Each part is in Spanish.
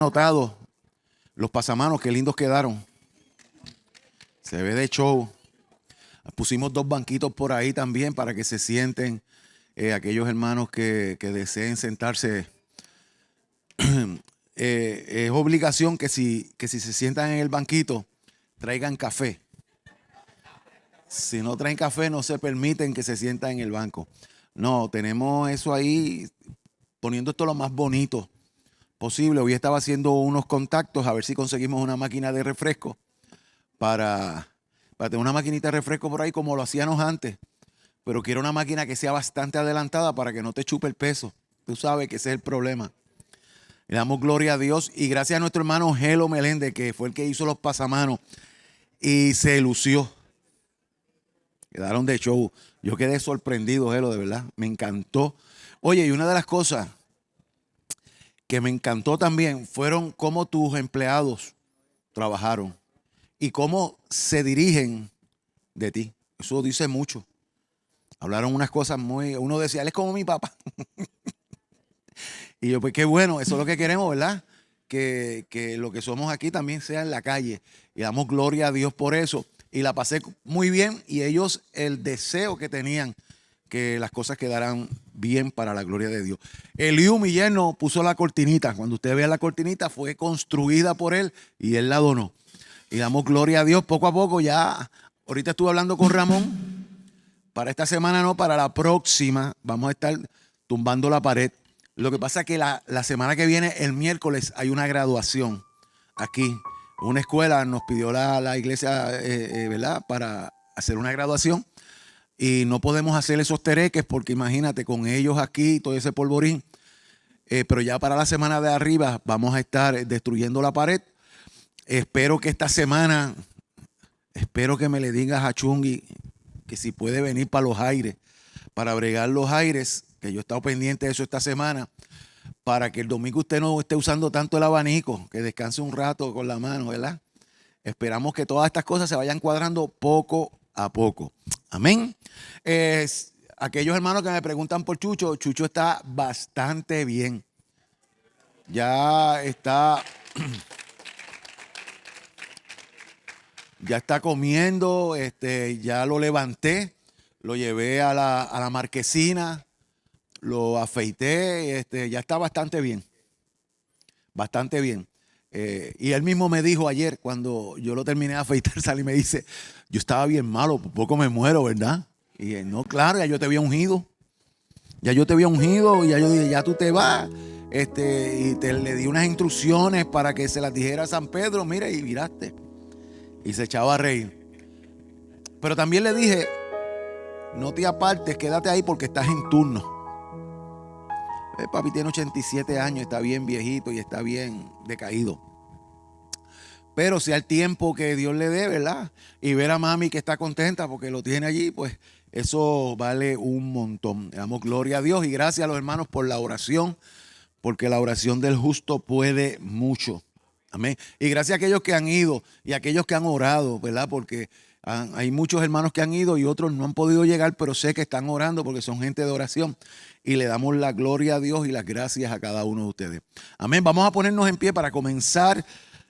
Notado los pasamanos, qué lindos quedaron. Se ve de show. Pusimos 2 banquitos por ahí también para que se sienten aquellos hermanos que deseen sentarse. Es obligación que si se sientan en el banquito, traigan café. Si no traen café, no se permiten que se sientan en el banco. No, tenemos eso ahí, poniendo esto lo más bonito posible. Hoy estaba haciendo unos contactos a ver si conseguimos una máquina de refresco para tener una maquinita de refresco por ahí como lo hacíamos antes. Pero quiero una máquina que sea bastante adelantada para que no te chupe el peso. Tú sabes que ese es el problema. Le damos gloria a Dios y gracias a nuestro hermano Gelo Meléndez, que fue el que hizo los pasamanos y se lució. Quedaron de show. Yo quedé sorprendido, Gelo, de verdad. Me encantó. Oye, y una de las cosas que me encantó también fueron cómo tus empleados trabajaron y cómo se dirigen de ti. Eso dice mucho. Hablaron unas cosas uno decía, él es como mi papá. Y yo, pues qué bueno, eso es lo que queremos, ¿verdad? Que lo que somos aquí también sea en la calle. Y damos gloria a Dios por eso. Y la pasé muy bien y ellos el deseo que tenían que las cosas quedaran bien para la gloria de Dios. Eliú, mi yerno, puso la cortinita. Cuando usted vea la cortinita, fue construida por él y él la donó. Y damos gloria a Dios poco a poco. Ya, ahorita estuve hablando con Ramón. Para esta semana no, para la próxima vamos a estar tumbando la pared. Lo que pasa es que la semana que viene, el miércoles, hay una graduación aquí. Una escuela nos pidió la iglesia, ¿verdad? Para hacer una graduación. Y no podemos hacer esos tereques porque imagínate, con ellos aquí, todo ese polvorín. Pero ya para la semana de arriba vamos a estar destruyendo la pared. Espero que esta semana, espero que me le digas a Chungi que si puede venir para los aires, para bregar los aires, que yo he estado pendiente de eso esta semana, para que el domingo usted no esté usando tanto el abanico, que descanse un rato con la mano, ¿verdad? Esperamos que todas estas cosas se vayan cuadrando poco a poco. Amén. Aquellos hermanos que me preguntan por Chucho, Chucho está bastante bien. Ya está comiendo, ya lo levanté, lo llevé a la marquesina, lo afeité, ya está bastante bien. Bastante bien. Y él mismo me dijo ayer, cuando yo lo terminé de afeitar, salí y me dice, yo estaba bien malo, por poco me muero, ¿verdad? Y él, no, claro, ya yo te había ungido. Ya yo te había ungido y ya yo dije, ya tú te vas. Y le di unas instrucciones para que se las dijera a San Pedro, mira, y miraste. Y se echaba a reír. Pero también le dije, no te apartes, quédate ahí porque estás en turno. Papi tiene 87 años, está bien viejito y está bien decaído. Pero si al tiempo que Dios le dé, ¿verdad? Y ver a mami que está contenta porque lo tiene allí, pues eso vale un montón. Le damos gloria a Dios y gracias a los hermanos por la oración, porque la oración del justo puede mucho. Amén. Y gracias a aquellos que han ido y a aquellos que han orado, ¿verdad? Porque hay muchos hermanos que han ido y otros no han podido llegar, pero sé que están orando porque son gente de oración. Y le damos la gloria a Dios y las gracias a cada uno de ustedes. Amén. Vamos a ponernos en pie para comenzar.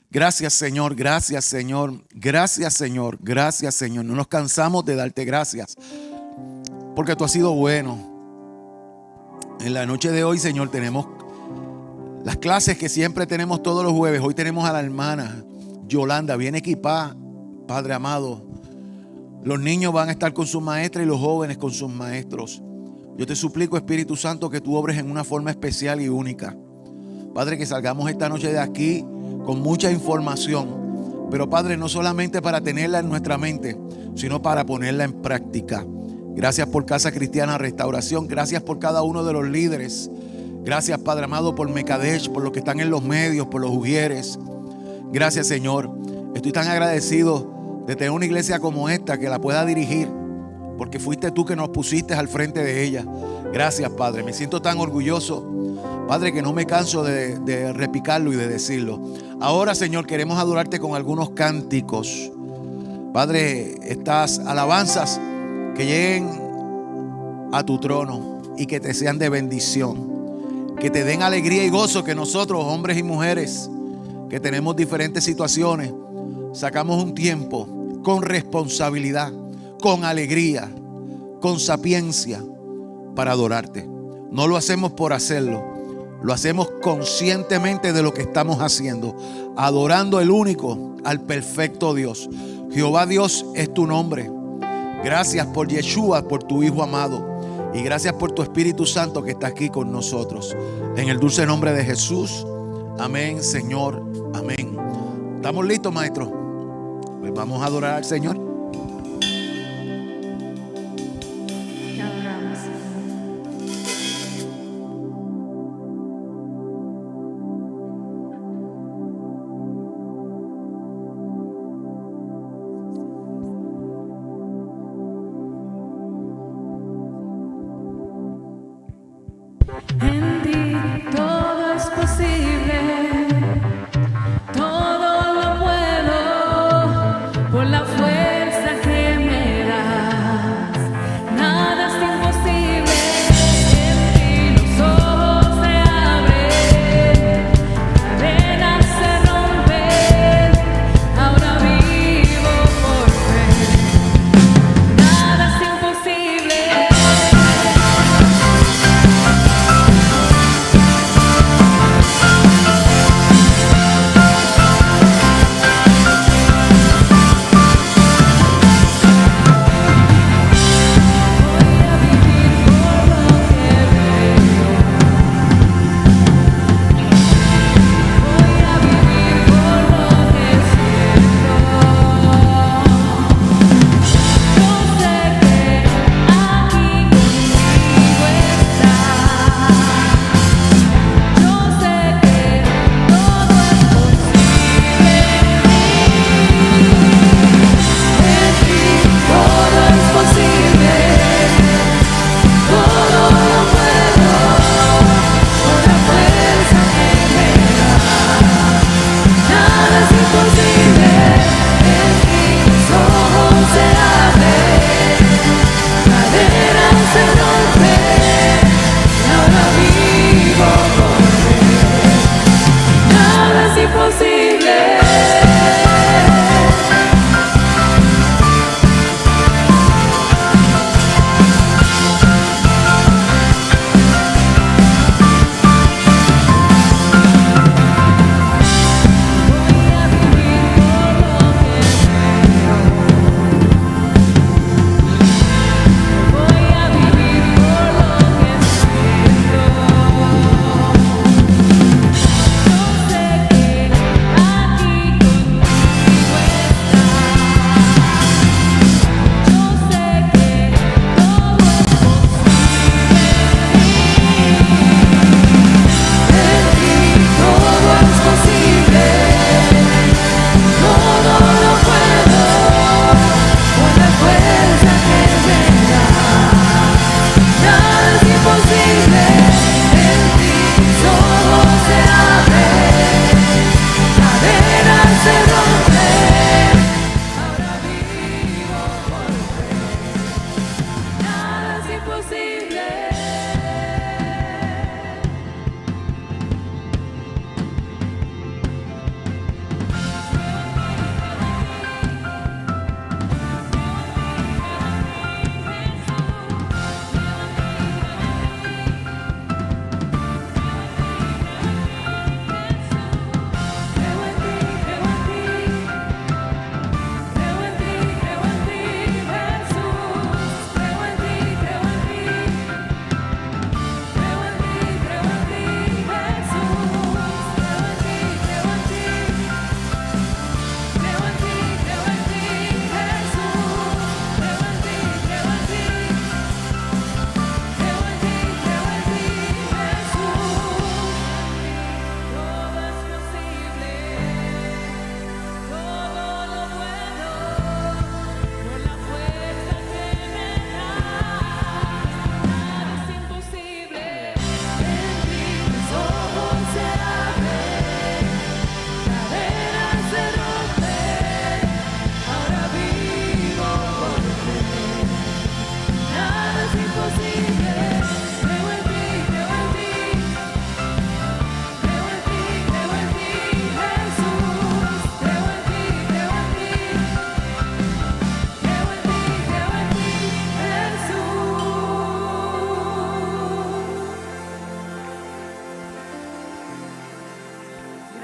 Gracias, Señor. Gracias, Señor. Gracias, Señor. Gracias, Señor. No nos cansamos de darte gracias porque tú has sido bueno. En la noche de hoy, Señor, tenemos las clases que siempre tenemos todos los jueves. Hoy tenemos a la hermana Yolanda, bien equipada, Padre amado. Los niños van a estar con sus maestras y los jóvenes con sus maestros. Yo te suplico, Espíritu Santo, que tú obres en una forma especial y única. Padre, que salgamos esta noche de aquí con mucha información. Pero, Padre, no solamente para tenerla en nuestra mente, sino para ponerla en práctica. Gracias por Casa Cristiana Restauración. Gracias por cada uno de los líderes. Gracias, Padre amado, por Mekadesh, por los que están en los medios, por los ujieres. Gracias, Señor. Estoy tan agradecido de tener una iglesia como esta que la pueda dirigir, porque fuiste tú que nos pusiste al frente de ella. Gracias, Padre. Me siento tan orgulloso, Padre, que no me canso de repicarlo y de decirlo. Ahora, Señor, queremos adorarte con algunos cánticos. Padre, estas alabanzas que lleguen a tu trono y que te sean de bendición. Que te den alegría y gozo, que nosotros, hombres y mujeres, que tenemos diferentes situaciones, sacamos un tiempo con responsabilidad, con alegría, con sapiencia para adorarte. No lo hacemos por hacerlo, lo hacemos conscientemente de lo que estamos haciendo, adorando el único, al perfecto Dios. Jehová Dios es tu nombre. Gracias por Yeshua, por tu Hijo amado. Y gracias por tu Espíritu Santo que está aquí con nosotros. En el dulce nombre de Jesús. Amén, Señor. Amén. ¿Estamos listos, maestro? Pues vamos a adorar al Señor. Te adoramos. En ti todo es posible, todo lo puedo por la fuerza que me das. Nada es imposible, en ti los ojos se abren, cadenas se rompen, ahora vivo por fe. Nada es imposible.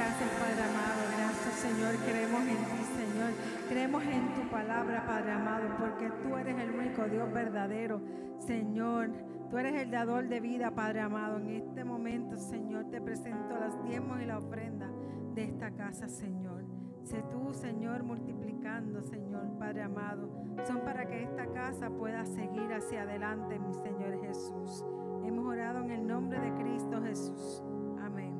Gracias, Padre amado. Gracias, Señor. Creemos en ti, Señor. Creemos en tu palabra, Padre amado, porque tú eres el único Dios verdadero, Señor. Tú eres el dador de vida, Padre amado. En este momento, Señor, te presento los diezmos y la ofrenda de esta casa, Señor. Sé tú, Señor, multiplicando, Señor, Padre amado. Son para que esta casa pueda seguir hacia adelante, mi Señor Jesús. Hemos orado en el nombre de Cristo Jesús. Amén.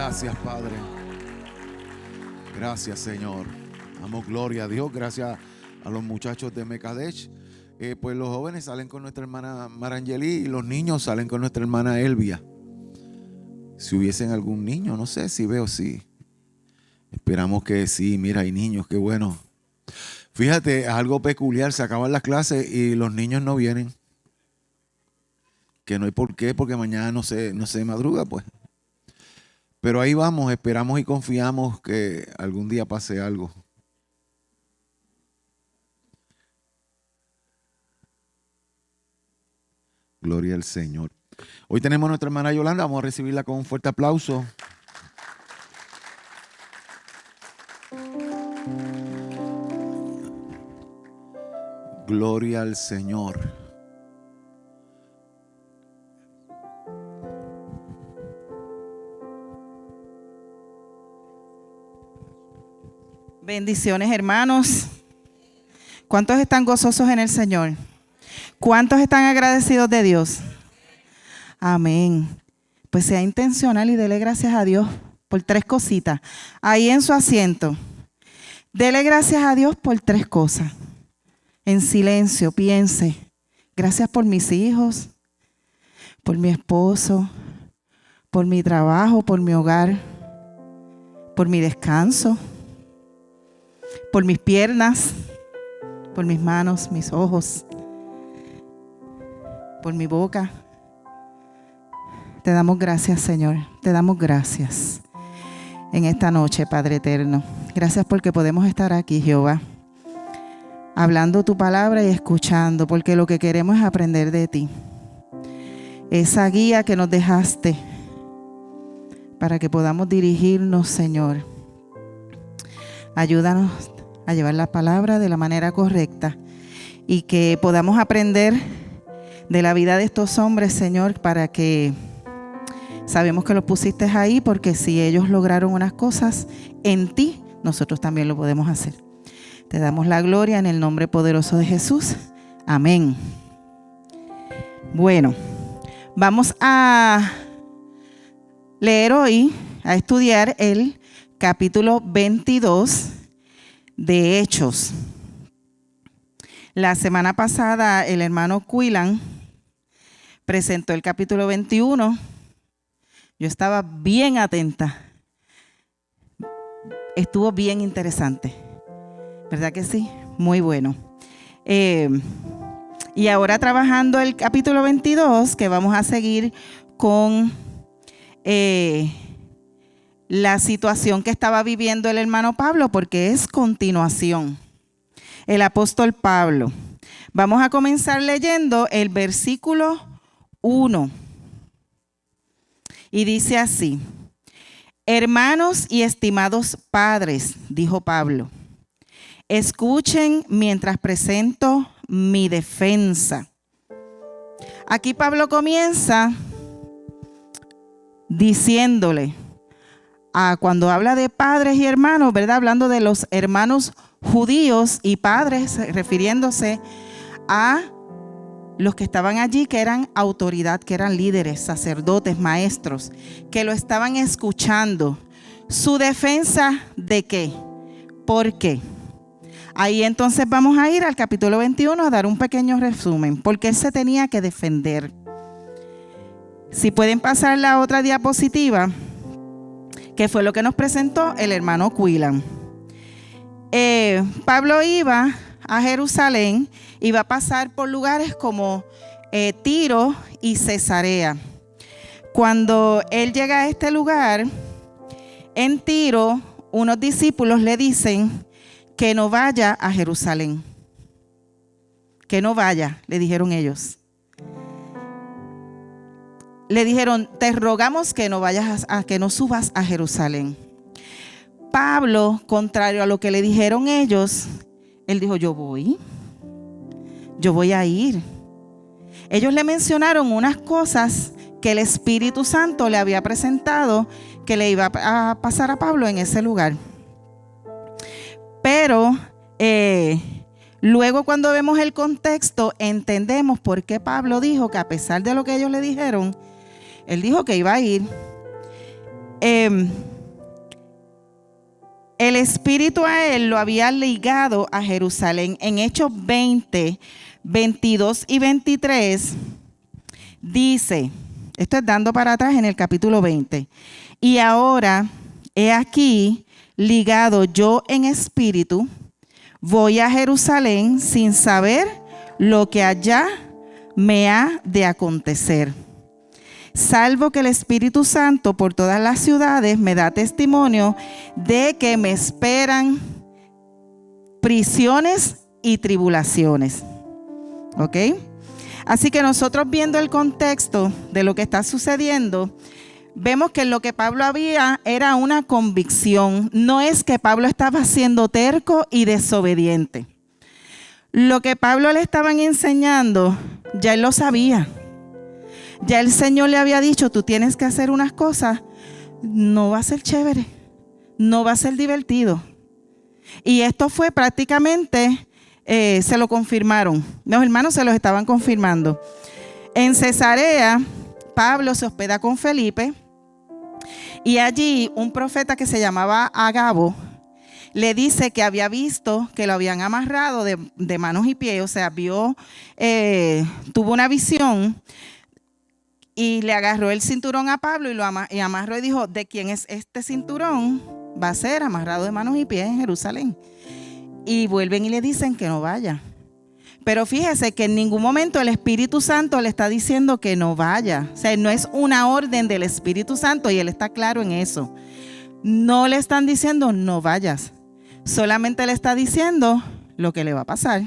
Gracias, Padre. Gracias, Señor. Damos gloria a Dios. Gracias a los muchachos de Mekadesh. Pues los jóvenes salen con nuestra hermana Marangeli y los niños salen con nuestra hermana Elvia. Si hubiesen algún niño, no sé si veo, sí. Esperamos que sí. Mira, hay niños, qué bueno. Fíjate, es algo peculiar. Se acaban las clases y los niños no vienen. Que no hay por qué, porque mañana no se madruga, pues. Pero ahí vamos, esperamos y confiamos que algún día pase algo. Gloria al Señor. Hoy tenemos a nuestra hermana Yolanda, vamos a recibirla con un fuerte aplauso. Gloria al Señor. Bendiciones, hermanos. ¿Cuántos están gozosos en el Señor? ¿Cuántos están agradecidos de Dios? Amén. Pues sea intencional y dele gracias a Dios por 3 cositas. Ahí en su asiento. Dele gracias a Dios por 3 cosas. En silencio, piense. Gracias por mis hijos, por mi esposo, por mi trabajo, por mi hogar, por mi descanso, por mis piernas, por mis manos, mis ojos, por mi boca. Te damos gracias, Señor. Te damos gracias en esta noche, Padre eterno. Gracias porque podemos estar aquí, Jehová, hablando tu palabra y escuchando, porque lo que queremos es aprender de ti. Esa guía que nos dejaste para que podamos dirigirnos, Señor. Ayúdanos a llevar la palabra de la manera correcta y que podamos aprender de la vida de estos hombres, Señor, para que sabemos que los pusiste ahí, porque si ellos lograron unas cosas en ti, nosotros también lo podemos hacer. Te damos la gloria en el nombre poderoso de Jesús. Amén. Bueno, vamos a leer hoy, a estudiar el capítulo 22 de Hechos. La semana pasada el hermano Quillan presentó el capítulo 21. Yo estaba bien atenta. Estuvo bien interesante. ¿Verdad que sí? Muy bueno. Y ahora trabajando el capítulo 22, que vamos a seguir con la situación que estaba viviendo el hermano Pablo, porque es continuación. El apóstol Pablo. Vamos a comenzar leyendo el versículo 1. Y dice así: hermanos y estimados padres, dijo Pablo, escuchen mientras presento mi defensa. Aquí Pablo comienza diciéndole, cuando habla de padres y hermanos, ¿verdad? Hablando de los hermanos judíos y padres, refiriéndose a los que estaban allí, que eran autoridad, que eran líderes, sacerdotes, maestros, que lo estaban escuchando. ¿Su defensa de qué? ¿Por qué? Ahí entonces vamos a ir al capítulo 21 a dar un pequeño resumen, porque él se tenía que defender. Si pueden pasar la otra diapositiva, que fue lo que nos presentó el hermano Quillan. Pablo iba a Jerusalén, iba a pasar por lugares como Tiro y Cesarea. Cuando él llega a este lugar, en Tiro, unos discípulos le dicen que no vaya a Jerusalén. Que no vaya, le dijeron ellos. Le dijeron, te rogamos que no vayas que no subas a Jerusalén. Pablo, contrario a lo que le dijeron ellos, él dijo, yo voy a ir. Ellos le mencionaron unas cosas que el Espíritu Santo le había presentado que le iba a pasar a Pablo en ese lugar. Pero luego, cuando vemos el contexto, entendemos por qué Pablo dijo que, a pesar de lo que ellos le dijeron, él dijo que iba a ir. el Espíritu a él lo había ligado a Jerusalén. En Hechos 20, 22 y 23 dice, esto es dando para atrás en el capítulo 20, y ahora he aquí ligado yo en espíritu, voy a Jerusalén sin saber lo que allá me ha de acontecer, salvo que el Espíritu Santo por todas las ciudades me da testimonio de que me esperan prisiones y tribulaciones. ¿Ok? Así que nosotros, viendo el contexto de lo que está sucediendo, vemos que lo que Pablo había era una convicción. No es que Pablo estaba siendo terco y desobediente. Lo que Pablo le estaban enseñando, ya él lo sabía. Ya el Señor le había dicho, tú tienes que hacer unas cosas, no va a ser chévere, no va a ser divertido. Y esto fue prácticamente, se lo confirmaron. Los hermanos se los estaban confirmando. En Cesarea, Pablo se hospeda con Felipe y allí un profeta que se llamaba Agabo le dice que había visto que lo habían amarrado de manos y pies, o sea, tuvo una visión. Y le agarró el cinturón a Pablo y amarró y dijo, ¿de quién es este cinturón? Va a ser amarrado de manos y pies en Jerusalén. Y vuelven y le dicen que no vaya. Pero fíjese que en ningún momento el Espíritu Santo le está diciendo que no vaya. O sea, no es una orden del Espíritu Santo y él está claro en eso. No le están diciendo no vayas. Solamente le está diciendo lo que le va a pasar.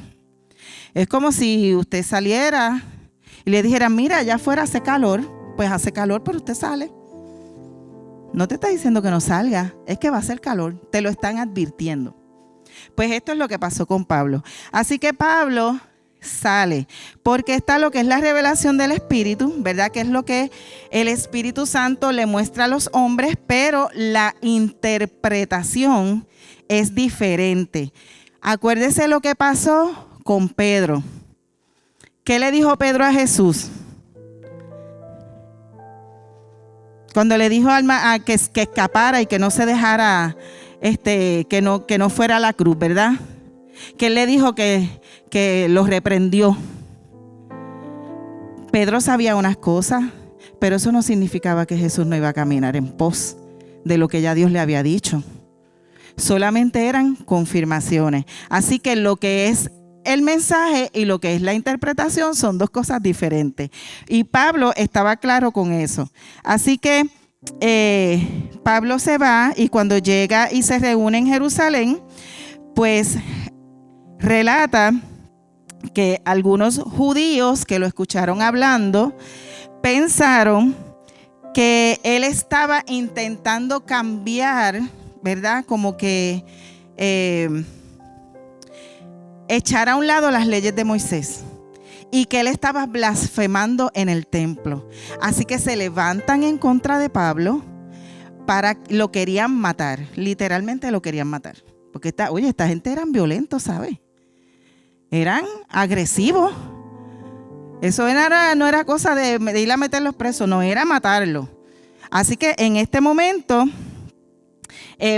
Es como si usted saliera y le dijeran, mira, allá afuera hace calor. Pues hace calor, pero usted sale. No te está diciendo que no salga, es que va a hacer calor. Te lo están advirtiendo. Pues esto es lo que pasó con Pablo. Así que Pablo sale, porque está lo que es la revelación del Espíritu, ¿verdad? Que es lo que el Espíritu Santo le muestra a los hombres, pero la interpretación es diferente. Acuérdese lo que pasó con Pedro. ¿Qué le dijo Pedro a Jesús? Cuando le dijo que escapara y que no se dejara, que no fuera a la cruz, ¿verdad? Que él le dijo que lo reprendió. Pedro sabía unas cosas, pero eso no significaba que Jesús no iba a caminar en pos de lo que ya Dios le había dicho. Solamente eran confirmaciones. Así que lo que es el mensaje y lo que es la interpretación son dos cosas diferentes. Y Pablo estaba claro con eso. Así que Pablo se va y cuando llega y se reúne en Jerusalén, pues relata que algunos judíos que lo escucharon hablando pensaron que él estaba intentando cambiar, ¿verdad? Como que echar a un lado las leyes de Moisés y que él estaba blasfemando en el templo. Así que se levantan en contra de Pablo lo querían matar, literalmente lo querían matar. Porque esta gente eran violentos, ¿sabes? Eran agresivos. Eso no era cosa de ir a meterlos presos, no, era matarlo. Así que en este momento,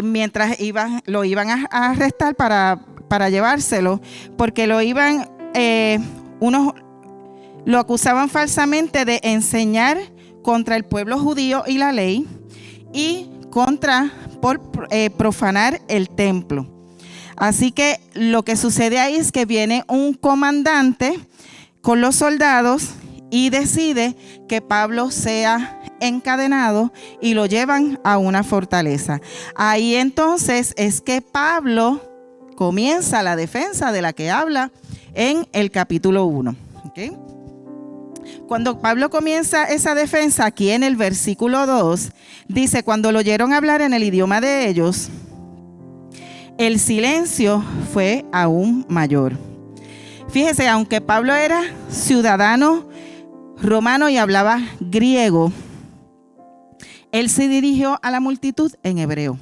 mientras lo iban a arrestar para llevárselo, porque unos lo acusaban falsamente de enseñar contra el pueblo judío y la ley y por profanar el templo. Así que lo que sucede ahí es que viene un comandante con los soldados y decide que Pablo sea encadenado y lo llevan a una fortaleza. Ahí entonces es que Pablo comienza la defensa de la que habla en el capítulo 1. ¿Okay? Cuando Pablo comienza esa defensa, aquí en el versículo 2, dice, cuando lo oyeron hablar en el idioma de ellos, el silencio fue aún mayor. Fíjese, aunque Pablo era ciudadano romano y hablaba griego, él se dirigió a la multitud en hebreo.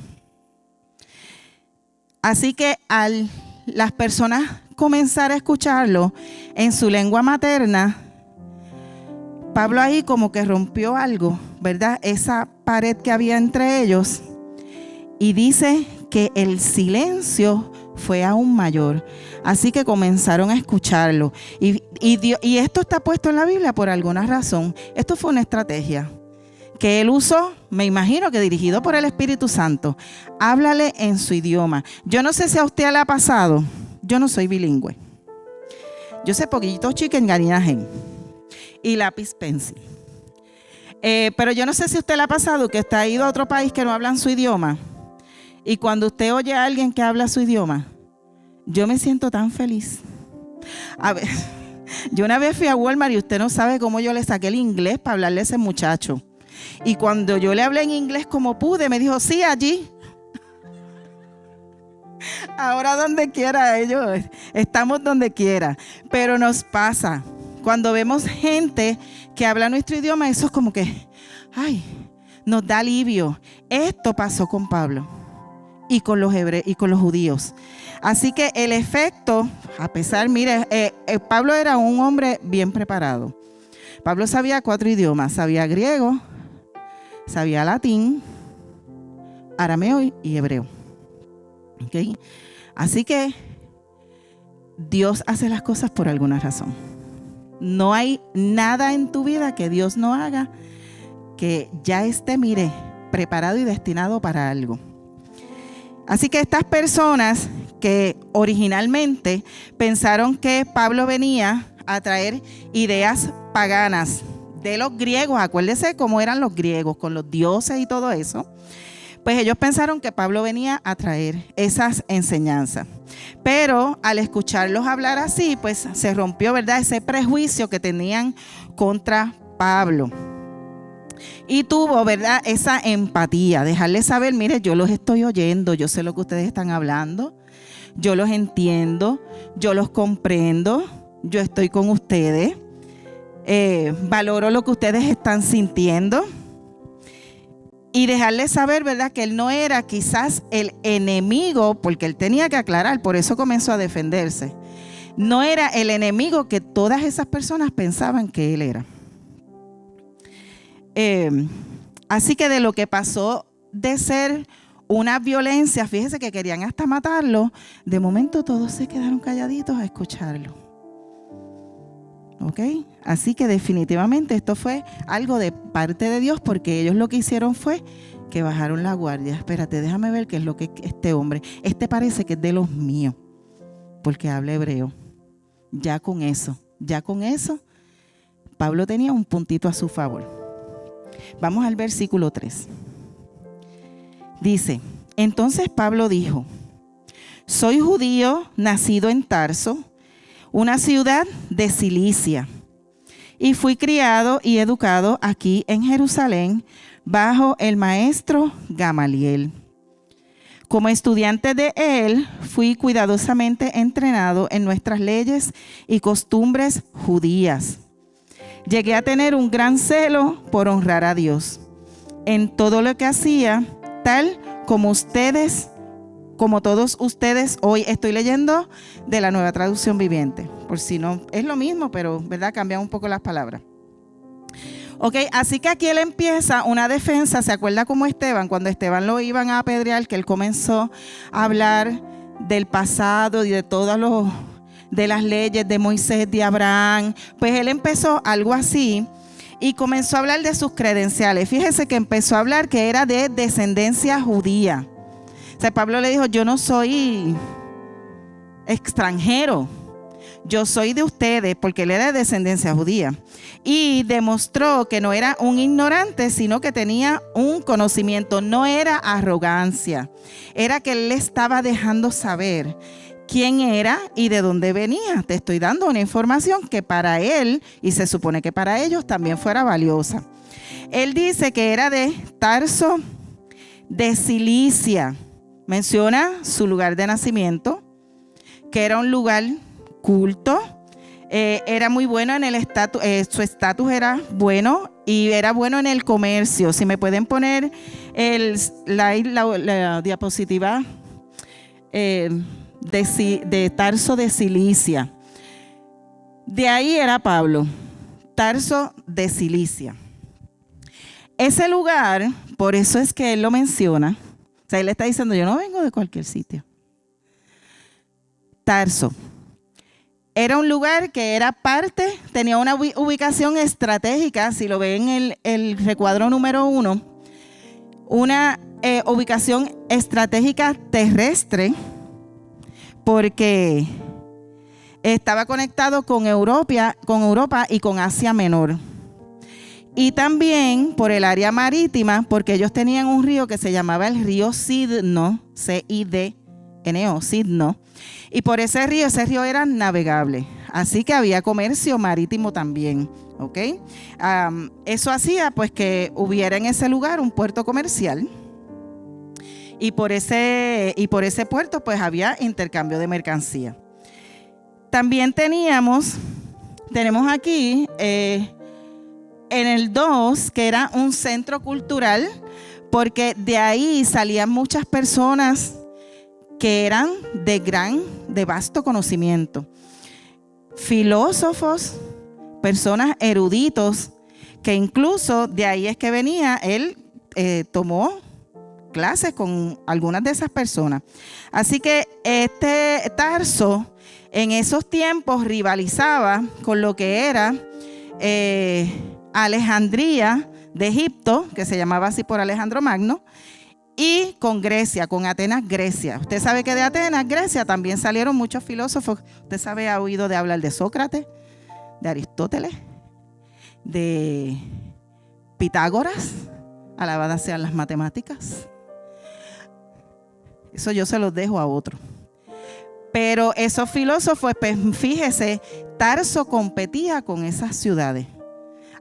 Así que al las personas comenzar a escucharlo en su lengua materna, Pablo ahí como que rompió algo, ¿verdad? Esa pared que había entre ellos, y dice que el silencio fue aún mayor. Así que comenzaron a escucharlo. Y esto está puesto en la Biblia por alguna razón. Esto fue una estrategia que él usó, me imagino que dirigido por el Espíritu Santo. Háblale en su idioma. Yo no sé si a usted le ha pasado. Yo no soy bilingüe. Yo sé poquito chicken, garinajen y lápiz pencil. Pero yo no sé si a usted le ha pasado que usted ha ido a otro país que no hablan su idioma. Y cuando usted oye a alguien que habla su idioma, yo me siento tan feliz. A ver, yo una vez fui a Walmart y usted no sabe cómo yo le saqué el inglés para hablarle a ese muchacho. Y cuando yo le hablé en inglés como pude, me dijo, sí, allí. Ahora donde quiera, ellos estamos donde quiera. Pero nos pasa, cuando vemos gente que habla nuestro idioma, eso es como que, ay, nos da alivio. Esto pasó con Pablo y con los hebreos y con los judíos. Así que el efecto, a pesar, mire, Pablo era un hombre bien preparado. Pablo sabía 4 idiomas, sabía griego, sabía latín, arameo y hebreo. ¿Okay? Así que Dios hace las cosas por alguna razón. No hay nada en tu vida que Dios no haga que ya esté, mire, preparado y destinado para algo. Así que estas personas que originalmente pensaron que Pablo venía a traer ideas paganas de los griegos, acuérdese cómo eran los griegos con los dioses y todo eso, pues ellos pensaron que Pablo venía a traer esas enseñanzas. Pero al escucharlos hablar así, pues se rompió, ¿verdad?, ese prejuicio que tenían contra Pablo. Y tuvo, ¿verdad?, esa empatía, dejarles saber, mire, yo los estoy oyendo, yo sé lo que ustedes están hablando, yo los entiendo, yo los comprendo, yo estoy con ustedes, valoro lo que ustedes están sintiendo. Y dejarles saber, ¿verdad?, que él no era quizás el enemigo, porque él tenía que aclarar, por eso comenzó a defenderse. No era el enemigo que todas esas personas pensaban que él era. Así que de lo que pasó de ser una violencia, fíjese que querían hasta matarlo, de momento todos se quedaron calladitos a escucharlo. ¿Ok? Así que definitivamente esto fue algo de parte de Dios, porque ellos lo que hicieron fue que bajaron la guardia. Espérate, déjame ver qué es lo que este hombre, parece que es de los míos, porque habla hebreo. Ya con eso, Pablo tenía un puntito a su favor. Vamos al versículo 3. Dice, entonces Pablo dijo, soy judío nacido en Tarso, una ciudad de Cilicia, y fui criado y educado aquí en Jerusalén bajo el maestro Gamaliel. Como estudiante de él, fui cuidadosamente entrenado en nuestras leyes y costumbres judías. Llegué a tener un gran celo por honrar a Dios en todo lo que hacía, tal como todos ustedes. Hoy estoy leyendo de la Nueva Traducción Viviente, por si no, es lo mismo, pero ¿verdad?, cambian un poco las palabras. Ok, así que aquí él empieza una defensa. ¿Se acuerda como Esteban? Cuando Esteban lo iban a apedrear, que él comenzó a hablar del pasado y de todas de las leyes de Moisés, de Abraham. Pues él empezó algo así y comenzó a hablar de sus credenciales. Fíjese que empezó a hablar que era de descendencia judía. O sea, Pablo le dijo, yo no soy extranjero, yo soy de ustedes, porque él era de descendencia judía. Y demostró que no era un ignorante, sino que tenía un conocimiento. No era arrogancia, era que él le estaba dejando saber quién era y de dónde venía. Te estoy dando una información que para él, y se supone que para ellos también fuera valiosa. Él dice que era de Tarso de Cilicia. Menciona su lugar de nacimiento, que era un lugar culto. Era muy bueno en el estatus, su estatus era bueno y era bueno en el comercio. Si me pueden poner la diapositiva de Tarso de Cilicia. De ahí era Pablo, Tarso de Cilicia. Ese lugar, por eso es que él lo menciona. O sea, él está diciendo, yo no vengo de cualquier sitio. Tarso. Era un lugar que era parte, tenía una ubicación estratégica, si lo ven en el recuadro número 1, una ubicación estratégica terrestre, porque estaba conectado con Europa y con Asia Menor. Y también por el área marítima, porque ellos tenían un río que se llamaba el río Cidno, C-I-D-N-O, Cidno. Y por ese río era navegable. Así que había comercio marítimo también. ¿Ok? Eso hacía pues que hubiera en ese lugar un puerto comercial. Y por ese puerto pues había intercambio de mercancía. También tenemos aquí en el 2, que era un centro cultural, porque de ahí salían muchas personas que eran de vasto conocimiento. Filósofos, personas eruditos, que incluso de ahí es que venía, él tomó clases con algunas de esas personas. Así que este Tarso en esos tiempos rivalizaba con lo que era Alejandría de Egipto, que se llamaba así por Alejandro Magno, y con Grecia, con Atenas, Grecia. Usted sabe que de Atenas, Grecia, también salieron muchos filósofos. Usted sabe, ha oído de hablar de Sócrates, de Aristóteles, de Pitágoras, alabadas sean las matemáticas. Eso yo se los dejo a otro. Pero esos filósofos, pues fíjese, Tarso competía con esas ciudades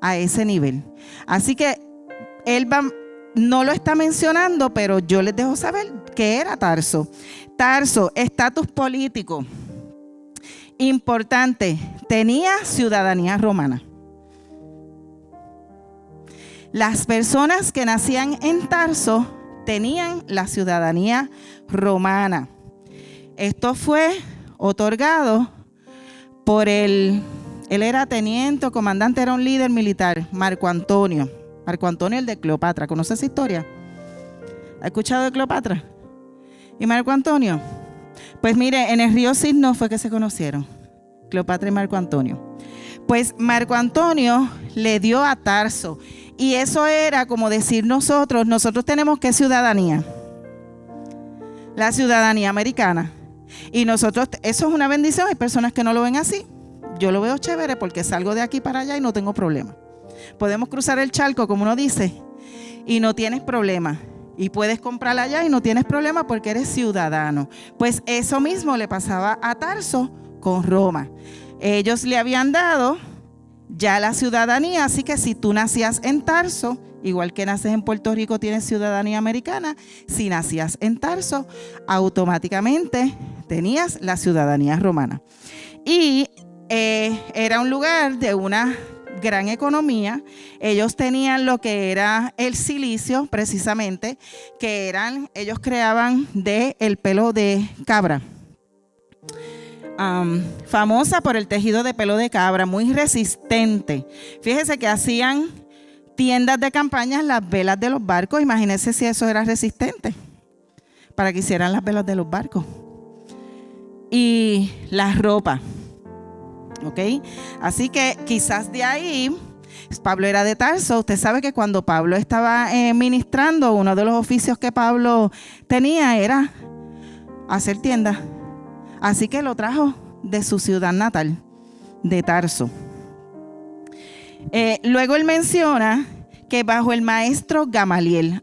a ese nivel. Así que él no lo está mencionando, pero yo les dejo saber que era Tarso. Tarso, estatus político importante, tenía ciudadanía romana. Las personas que nacían en Tarso tenían la ciudadanía romana. Esto fue otorgado por él era teniente o comandante, era un líder militar, Marco Antonio. Marco Antonio, el de Cleopatra. ¿Conoce esa historia? ¿Ha escuchado de Cleopatra? ¿Y Marco Antonio? Pues mire, en el río Cidno fue que se conocieron, Cleopatra y Marco Antonio. Pues Marco Antonio le dio a Tarso. Y eso era como decir nosotros tenemos ¿qué ciudadanía? La ciudadanía americana. Y nosotros, eso es una bendición. Hay personas que no lo ven así. Yo lo veo chévere porque salgo de aquí para allá y no tengo problema. Podemos cruzar el charco, como uno dice, y no tienes problema. Y puedes comprar allá y no tienes problema porque eres ciudadano. Pues eso mismo le pasaba a Tarso con Roma. Ellos le habían dado ya la ciudadanía, así que si tú nacías en Tarso, igual que naces en Puerto Rico, tienes ciudadanía americana. Si nacías en Tarso, automáticamente tenías la ciudadanía romana. Y era un lugar de una gran economía. Ellos tenían lo que era el silicio, precisamente, que ellos creaban el pelo de cabra. Famosa por el tejido de pelo de cabra, muy resistente. Fíjese que hacían tiendas de campaña, las velas de los barcos. Imagínense si eso era resistente, para que hicieran las velas de los barcos. Y la ropa. ¿Ok? Así que quizás de ahí, Pablo era de Tarso. Usted sabe que cuando Pablo estaba ministrando, uno de los oficios que Pablo tenía era hacer tiendas. Así que lo trajo de su ciudad natal, de Tarso. Luego él menciona que bajo el maestro Gamaliel,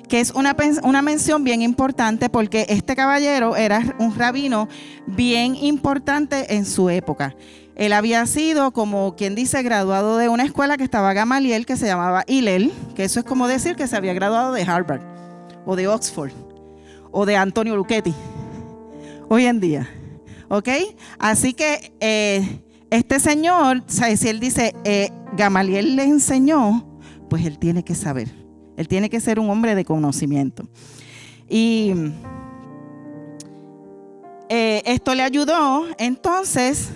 que es una mención bien importante porque este caballero era un rabino bien importante en su época. Él había sido, como quien dice, graduado de una escuela que estaba Gamaliel, que se llamaba Hillel, que eso es como decir que se había graduado de Harvard, o de Oxford, o de Antonio Luchetti, hoy en día. ¿Ok? Así que este señor, si él dice, Gamaliel le enseñó, pues él tiene que saber. Él tiene que ser un hombre de conocimiento. Y esto le ayudó entonces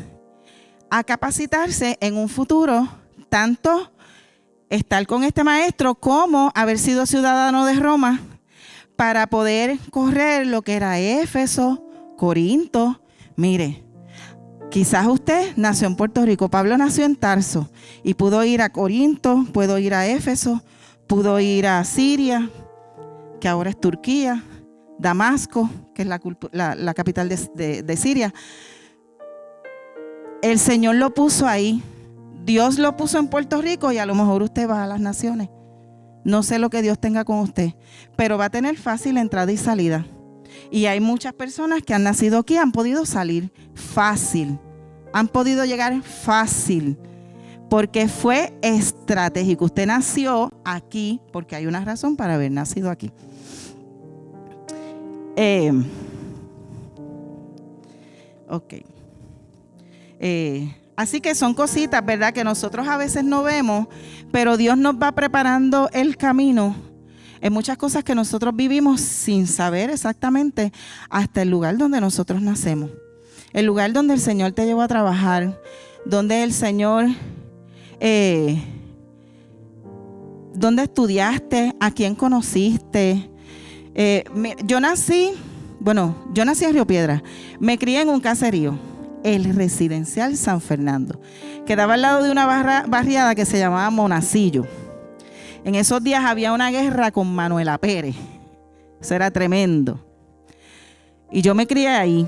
a capacitarse en un futuro, tanto estar con este maestro como haber sido ciudadano de Roma para poder correr lo que era Éfeso, Corinto. Mire, quizás usted nació en Puerto Rico, Pablo nació en Tarso y pudo ir a Corinto, pudo ir a Éfeso, pudo ir a Siria, que ahora es Turquía, Damasco, que es la capital de Siria. El Señor lo puso ahí. Dios lo puso en Puerto Rico y a lo mejor usted va a las naciones. No sé lo que Dios tenga con usted, pero va a tener fácil entrada y salida. Y hay muchas personas que han nacido aquí, han podido salir fácil, han podido llegar fácil, porque fue estratégico. Usted nació aquí porque hay una razón para haber nacido aquí. Ok. Así que son cositas, ¿verdad?, que nosotros a veces no vemos, pero Dios nos va preparando el camino en muchas cosas que nosotros vivimos sin saber exactamente hasta el lugar donde nosotros nacemos. El lugar donde el Señor te llevó a trabajar, donde el Señor, donde estudiaste, a quién conociste. Yo nací en Río Piedras, me crié en un caserío, el Residencial San Fernando. Quedaba al lado de una barriada que se llamaba Monacillo. En esos días había una guerra con Manuela Pérez. Eso era tremendo. Y yo me crié ahí.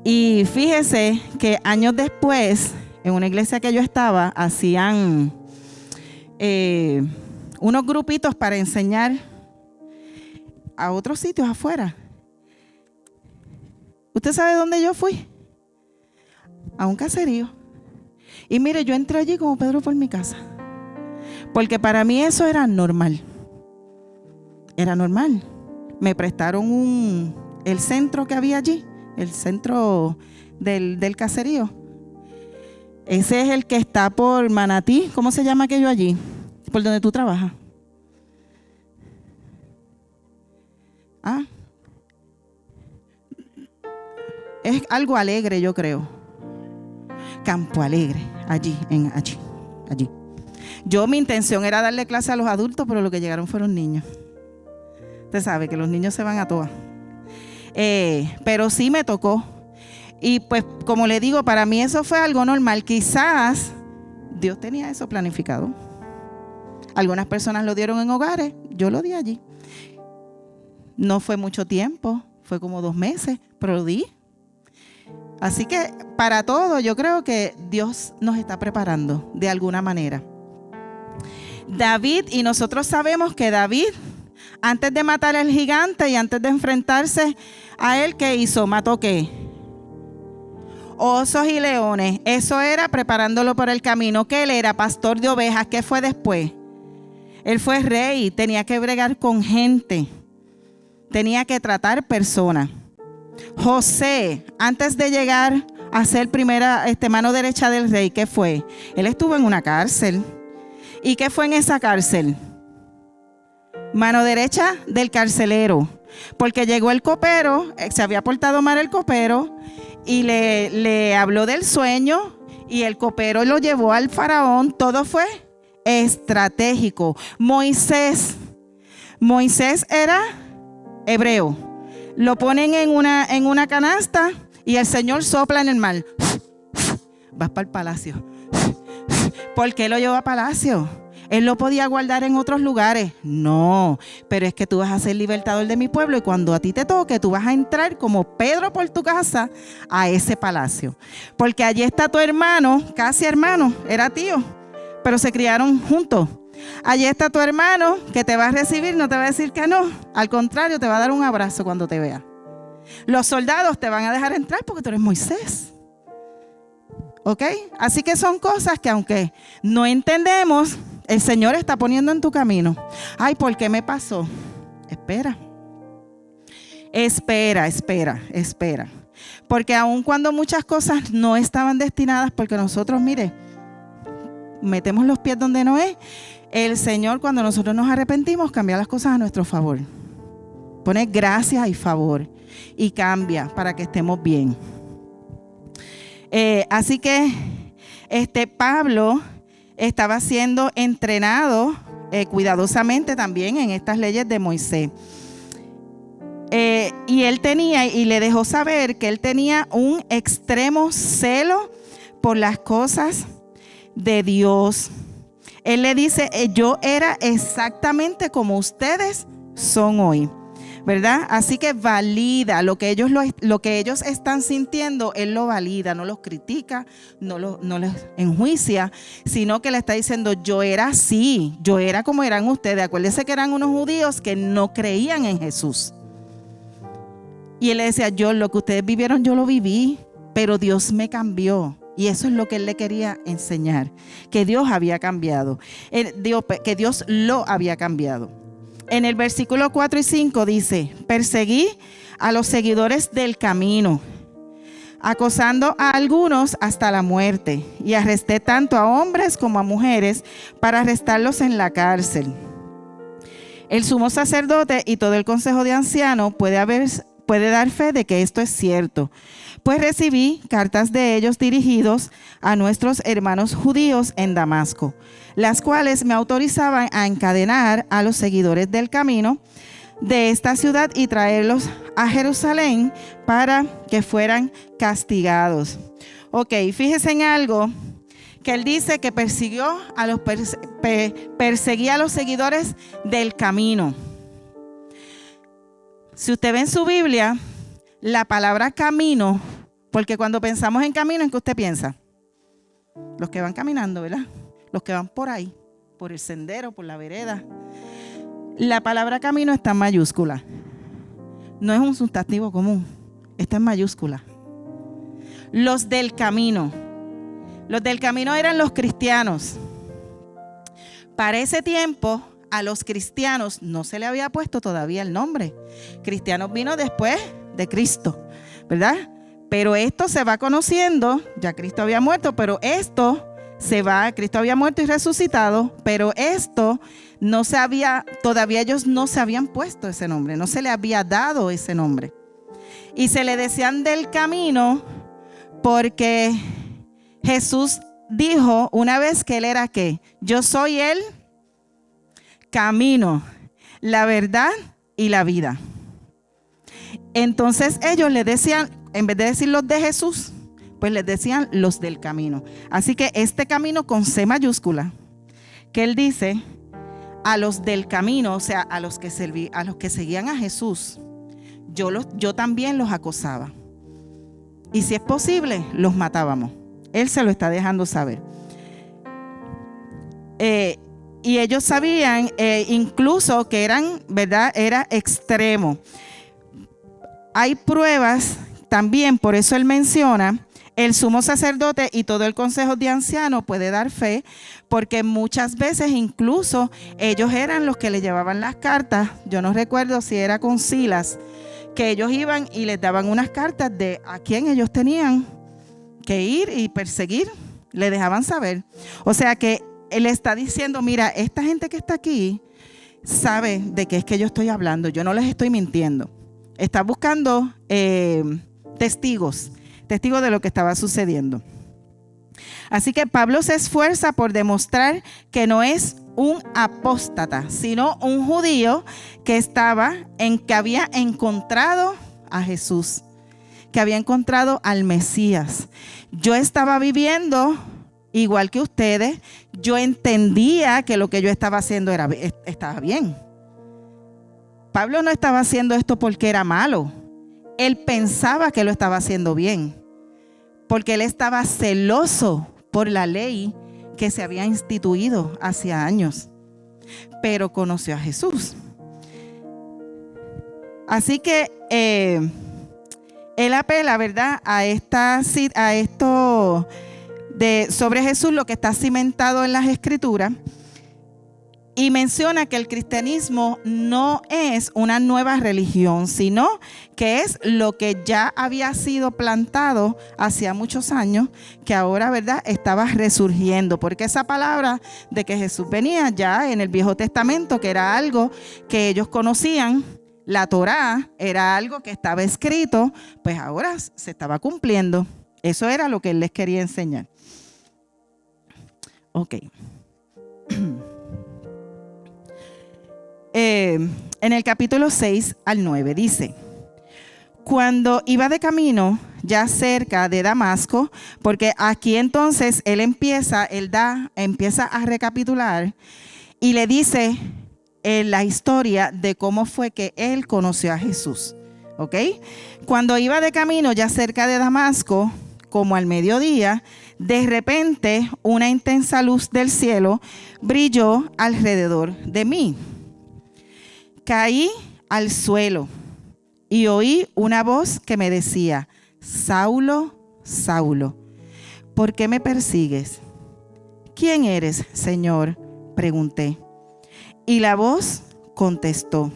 Y fíjese que años después, en una iglesia que yo estaba, hacían unos grupitos para enseñar a otros sitios afuera. ¿Usted sabe dónde yo fui? A un caserío. Y mire, yo entré allí como Pedro por mi casa. Porque para mí eso era normal. Era normal. Me prestaron el centro que había allí, el centro del caserío. Ese es el que está por Manatí. ¿Cómo se llama aquello allí? Por donde tú trabajas. Es algo alegre, yo creo. Campo Alegre, allí. Mi intención era darle clase a los adultos, pero lo que llegaron fueron niños. Usted sabe que los niños se van a todas. Pero sí me tocó. Y pues, como le digo, para mí eso fue algo normal. Quizás Dios tenía eso planificado. Algunas personas lo dieron en hogares, yo lo di allí. No fue mucho tiempo, fue como 2 meses, pero lo di. Así que para todo yo creo que Dios nos está preparando de alguna manera. David, y nosotros sabemos que David, antes de matar al gigante y antes de enfrentarse a él, ¿qué hizo? ¿Mató qué? Osos y leones. Eso era preparándolo por el camino. ¿Qué él era? Pastor de ovejas. ¿Qué fue después? Él fue rey, tenía que bregar con gente, tenía que tratar personas. José, antes de llegar a ser primera mano derecha del rey, ¿qué fue? Él estuvo en una cárcel. ¿Y qué fue en esa cárcel? Mano derecha del carcelero. Porque llegó el copero, se había portado mal el copero, y le habló del sueño, y el copero lo llevó al faraón. Todo fue estratégico. Moisés era hebreo. Lo ponen en una canasta y el Señor sopla en el mar. Vas para el palacio. ¿Por qué lo llevó a palacio? Él lo podía guardar en otros lugares. No, pero es que tú vas a ser libertador de mi pueblo y cuando a ti te toque, tú vas a entrar como Pedro por tu casa a ese palacio. Porque allí está tu hermano, casi hermano, era tío, pero se criaron juntos. Allí está tu hermano que te va a recibir, no te va a decir que no. Al contrario, te va a dar un abrazo cuando te vea. Los soldados te van a dejar entrar porque tú eres Moisés. ¿Ok? Así que son cosas que aunque no entendemos, el Señor está poniendo en tu camino. Ay, ¿por qué me pasó? Espera. Porque aun cuando muchas cosas no estaban destinadas, porque nosotros, mire, metemos los pies donde no es, el Señor, cuando nosotros nos arrepentimos, cambia las cosas a nuestro favor. Pone gracias y favor y cambia para que estemos bien. Así que Pablo estaba siendo entrenado cuidadosamente también en estas leyes de Moisés. Y él tenía, y le dejó saber que él tenía un extremo celo por las cosas de Dios. Él le dice, yo era exactamente como ustedes son hoy, ¿verdad? Así que valida lo que ellos están sintiendo, él lo valida, no los critica, no los enjuicia, sino que le está diciendo, yo era así, yo era como eran ustedes. Acuérdense que eran unos judíos que no creían en Jesús. Y él le decía, lo que ustedes vivieron, yo lo viví, pero Dios me cambió. Y eso es lo que él le quería enseñar, que Dios había cambiado, que Dios lo había cambiado. En el versículo 4 y 5 dice, perseguí a los seguidores del camino, acosando a algunos hasta la muerte, y arresté tanto a hombres como a mujeres para arrestarlos en la cárcel. El sumo sacerdote y todo el consejo de ancianos puede dar fe de que esto es cierto, pues recibí cartas de ellos dirigidos a nuestros hermanos judíos en Damasco, las cuales me autorizaban a encadenar a los seguidores del camino de esta ciudad y traerlos a Jerusalén para que fueran castigados. Ok, fíjense en algo que él dice que perseguía a los seguidores del camino. Si usted ve en su Biblia la palabra camino, porque cuando pensamos en camino, ¿en qué usted piensa? Los que van caminando, ¿verdad? Los que van por ahí, por el sendero, por la vereda. La palabra camino está en mayúscula. No es un sustantivo común, está en mayúscula. Los del camino. Los del camino eran los cristianos. Para ese tiempo, a los cristianos no se le había puesto todavía el nombre. Cristianos vino después de Cristo, ¿verdad? Pero esto se va conociendo, ya Cristo había muerto, pero esto Cristo había muerto y resucitado, pero esto todavía ellos no se habían puesto ese nombre, no se le había dado ese nombre. Y se le decían del camino porque Jesús dijo una vez que él era ¿qué? Yo soy el camino, la verdad y la vida. Entonces ellos le decían, en vez de decir los de Jesús, pues les decían los del camino. Así que este camino con C mayúscula, que él dice a los del camino, o sea, a los que seguían a Jesús, yo también los acosaba. Y si es posible, los matábamos. Él se lo está dejando saber. Y ellos sabían incluso que ¿verdad? Era extremo. Hay pruebas también, por eso él menciona, el sumo sacerdote y todo el consejo de ancianos puede dar fe, porque muchas veces incluso ellos eran los que le llevaban las cartas. Yo no recuerdo si era con Silas, que ellos iban y les daban unas cartas de a quién ellos tenían que ir y perseguir, le dejaban saber. O sea que él está diciendo, mira, esta gente que está aquí sabe de qué es que yo estoy hablando, yo no les estoy mintiendo. Está buscando testigos de lo que estaba sucediendo. Así que Pablo se esfuerza por demostrar que no es un apóstata, sino un judío que había encontrado a Jesús, que había encontrado al Mesías. Yo estaba viviendo igual que ustedes, yo entendía que lo que yo estaba haciendo estaba bien. Pablo no estaba haciendo esto porque era malo. Él pensaba que lo estaba haciendo bien, porque él estaba celoso por la ley que se había instituido hacía años, pero conoció a Jesús. Así que él apela, ¿verdad?, a esto sobre Jesús, lo que está cimentado en las Escrituras, y menciona que el cristianismo no es una nueva religión, sino que es lo que ya había sido plantado hacía muchos años, que ahora, ¿verdad?, estaba resurgiendo. Porque esa palabra de que Jesús venía ya en el Viejo Testamento, que era algo que ellos conocían, la Torá era algo que estaba escrito, pues ahora se estaba cumpliendo. Eso era lo que él les quería enseñar. Ok. En el capítulo 6 al 9 dice: cuando iba de camino ya cerca de Damasco, porque aquí entonces él empieza a recapitular y le dice la historia de cómo fue que él conoció a Jesús. ¿Ok? Cuando iba de camino ya cerca de Damasco, como al mediodía, de repente una intensa luz del cielo brilló alrededor de mí. Caí al suelo y oí una voz que me decía: Saulo, Saulo, ¿por qué me persigues? ¿Quién eres, Señor?, pregunté. Y la voz contestó: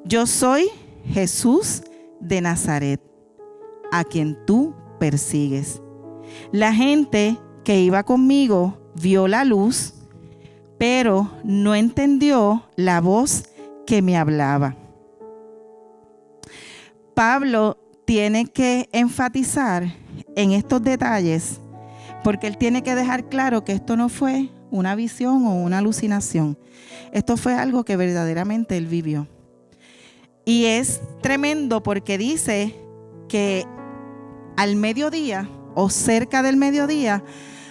yo soy Jesús de Nazaret, a quien tú persigues. La gente que iba conmigo vio la luz, pero no entendió la voz que me hablaba. Pablo tiene que enfatizar en estos detalles porque él tiene que dejar claro que esto no fue una visión o una alucinación. Esto fue algo que verdaderamente él vivió. Y es tremendo porque dice que al mediodía o cerca del mediodía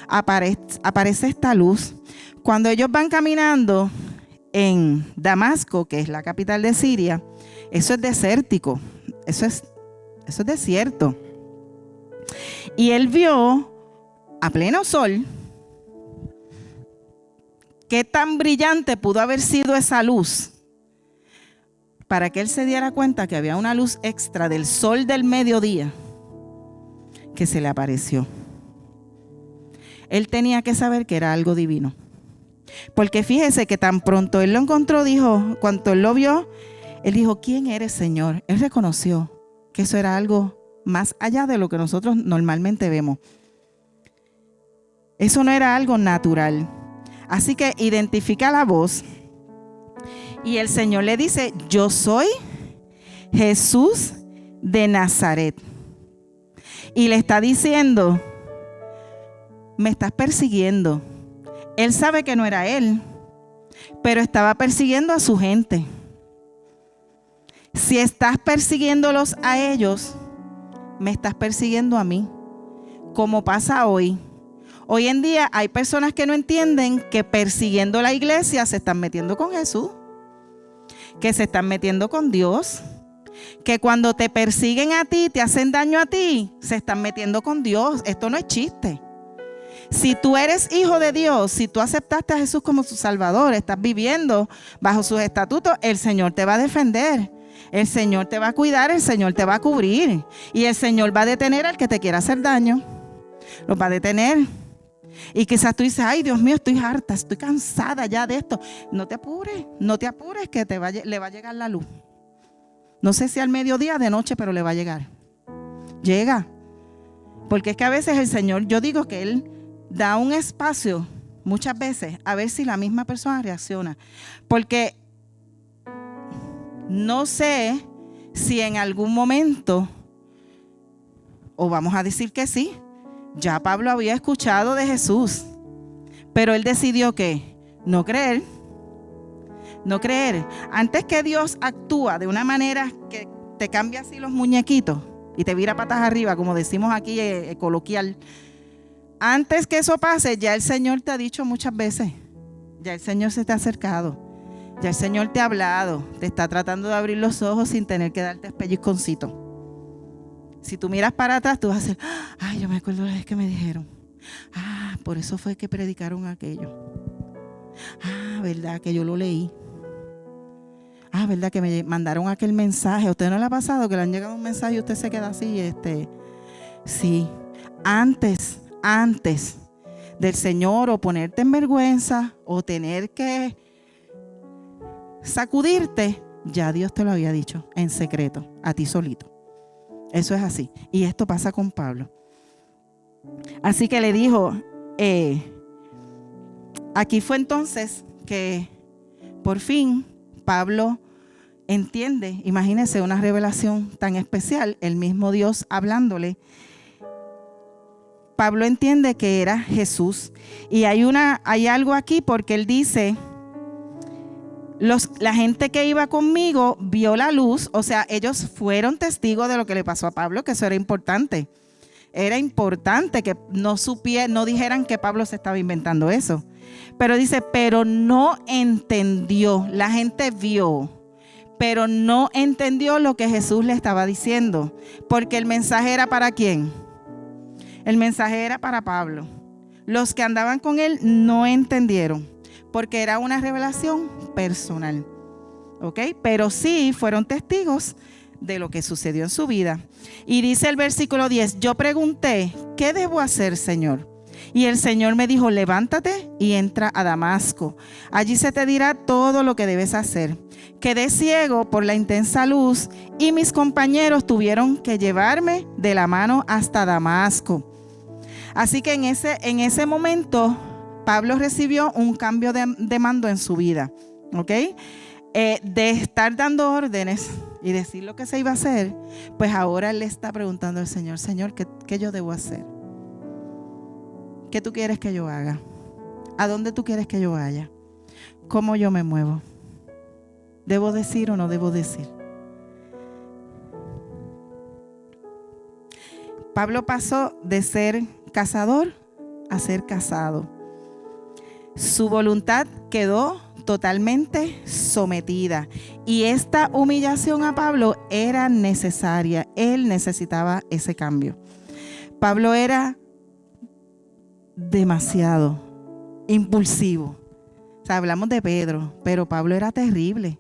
aparece esta luz. Cuando ellos van caminando en Damasco, que es la capital de Siria, eso es desértico, eso es desierto. Y él vio a pleno sol qué tan brillante pudo haber sido esa luz para que él se diera cuenta que había una luz extra del sol del mediodía que se le apareció. Él tenía que saber que era algo divino. Porque fíjese que tan pronto él lo encontró, cuando él lo vio, él dijo: ¿quién eres, Señor? Él reconoció que eso era algo más allá de lo que nosotros normalmente vemos. Eso no era algo natural. Así que identifica la voz y el Señor le dice: yo soy Jesús de Nazaret. Y le está diciendo: me estás persiguiendo. Él sabe que no era él, pero estaba persiguiendo a su gente. Si estás persiguiéndolos a ellos, me estás persiguiendo a mí, como pasa hoy. Hoy en día hay personas que no entienden que persiguiendo la iglesia se están metiendo con Jesús, que se están metiendo con Dios, que cuando te persiguen a ti, te hacen daño a ti, se están metiendo con Dios. Esto no es chiste. Si tú eres hijo de Dios, si tú aceptaste a Jesús como tu Salvador, estás viviendo bajo sus estatutos, el Señor te va a defender, el Señor te va a cuidar, el Señor te va a cubrir y el Señor va a detener al que te quiera hacer daño. Lo va a detener. Y quizás tú dices: ay, Dios mío, estoy harta, estoy cansada ya de esto. No te apures que le va a llegar la luz. No sé si al mediodía o de noche, pero le va a llegar. Llega. Porque es que a veces el Señor, yo digo que Él da un espacio muchas veces a ver si la misma persona reacciona. Porque no sé si en algún momento, o vamos a decir que sí, ya Pablo había escuchado de Jesús, pero él decidió que no creer. No creer. Antes que Dios actúa de una manera que te cambia así los muñequitos y te vira patas arriba, como decimos aquí coloquial. Antes que eso pase, ya el Señor te ha dicho muchas veces. Ya el Señor se te ha acercado. Ya el Señor te ha hablado. Te está tratando de abrir los ojos sin tener que darte pellizconcito. Si tú miras para atrás, tú vas a decir: ay, yo me acuerdo la vez que me dijeron. Ah, por eso fue que predicaron aquello. Ah, verdad que yo lo leí. Ah, verdad que me mandaron aquel mensaje. ¿A usted no le ha pasado que le han llegado un mensaje y usted se queda así? Sí. Antes del Señor, o ponerte en vergüenza o tener que sacudirte, ya Dios te lo había dicho en secreto, a ti solito. Eso es así. Y esto pasa con Pablo. Así que le dijo, aquí fue entonces que por fin Pablo entiende. Imagínense una revelación tan especial, el mismo Dios hablándole. Pablo entiende que era Jesús. Y hay algo aquí porque él dice, la gente que iba conmigo vio la luz, o sea, ellos fueron testigos de lo que le pasó a Pablo, que eso era importante. Era importante que no dijeran que Pablo se estaba inventando eso. Pero dice, pero no entendió. La gente vio, pero no entendió lo que Jesús le estaba diciendo. Porque el mensaje era ¿para quién? El mensaje era para Pablo. Los que andaban con él no entendieron, porque era una revelación personal. ¿Ok? Pero sí fueron testigos de lo que sucedió en su vida. Y dice el versículo 10, yo pregunté, ¿qué debo hacer, Señor? Y el Señor me dijo, levántate y entra a Damasco. Allí se te dirá todo lo que debes hacer. Quedé ciego por la intensa luz y mis compañeros tuvieron que llevarme de la mano hasta Damasco. Así que en ese momento Pablo recibió un cambio de mando en su vida. ¿Ok? De estar dando órdenes y decir lo que se iba a hacer, pues ahora él le está preguntando al Señor, Señor, ¿qué yo debo hacer? ¿Qué tú quieres que yo haga? ¿A dónde tú quieres que yo vaya? ¿Cómo yo me muevo? ¿Debo decir o no debo decir? Pablo pasó de ser cazador a ser casado. Su voluntad quedó totalmente sometida. Y esta humillación a Pablo era necesaria. Él necesitaba ese cambio. Pablo era demasiado impulsivo. O sea, hablamos de Pedro, pero Pablo era terrible.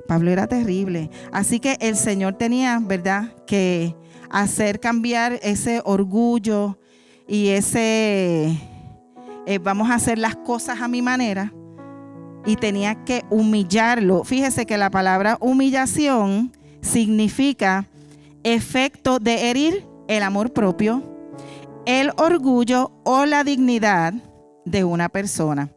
Pablo era terrible. Así que el Señor tenía, ¿verdad?, que hacer cambiar ese orgullo y ese vamos a hacer las cosas a mi manera. Y tenía que humillarlo. Fíjese que la palabra humillación significa efecto de herir el amor propio, el orgullo o la dignidad de una persona,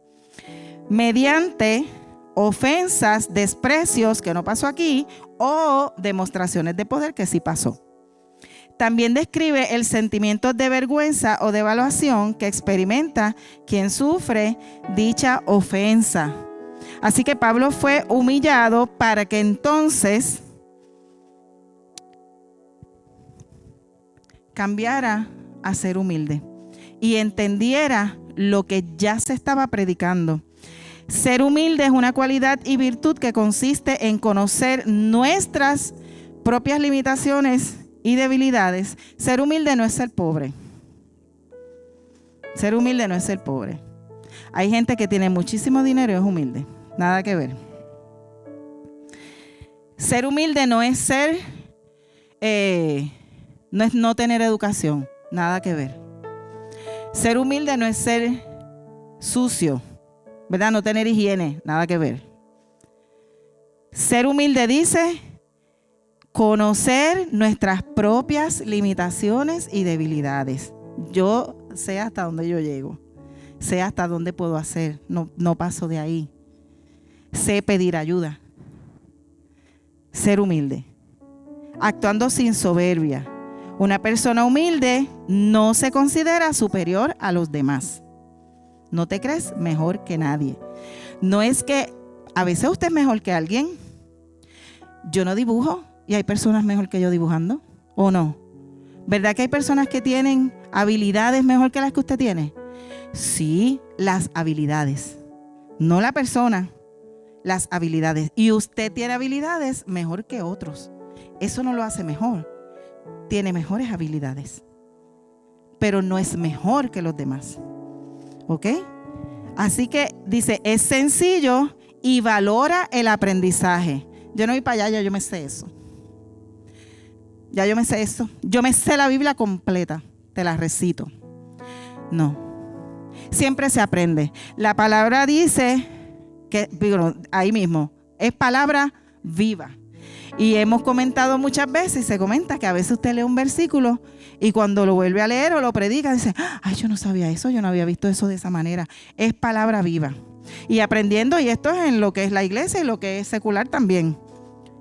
mediante ofensas, desprecios, que no pasó aquí, o demostraciones de poder, que sí pasó. También describe el sentimiento de vergüenza o de evaluación que experimenta quien sufre dicha ofensa. Así que Pablo fue humillado para que entonces cambiara a ser humilde y entendiera lo que ya se estaba predicando. Ser humilde es una cualidad y virtud que consiste en conocer nuestras propias limitaciones y debilidades. Ser humilde no es ser pobre. Ser humilde no es ser pobre. Hay gente que tiene muchísimo dinero y es humilde. Nada que ver. Ser humilde no es no tener educación. Nada que ver. Ser humilde no es ser sucio, ¿verdad? No tener higiene. Nada que ver. Ser humilde dice conocer nuestras propias limitaciones y debilidades. Yo sé hasta dónde yo llego. Sé hasta dónde puedo hacer. No paso de ahí. Sé pedir ayuda. Ser humilde. Actuando sin soberbia. Una persona humilde no se considera superior a los demás. No te crees mejor que nadie. No es que a veces usted es mejor que alguien. Yo no dibujo y hay personas mejor que yo dibujando. ¿O no? ¿Verdad que hay personas que tienen habilidades mejor que las que usted tiene? Sí, las habilidades. No la persona. Las habilidades. Y usted tiene habilidades mejor que otros. Eso no lo hace mejor. Tiene mejores habilidades. Pero no es mejor que los demás. ¿Ok? Así que dice, es sencillo y valora el aprendizaje. Yo no voy para allá, ya yo me sé eso. Ya yo me sé eso. Yo me sé la Biblia completa. Te la recito. No. Siempre se aprende. La palabra dice que, ahí mismo, es palabra viva. Y hemos comentado muchas veces, se comenta que a veces usted lee un versículo y cuando lo vuelve a leer o lo predica, dice, ay, yo no sabía eso, yo no había visto eso de esa manera. Es palabra viva. Y aprendiendo, y esto es en lo que es la iglesia y lo que es secular también.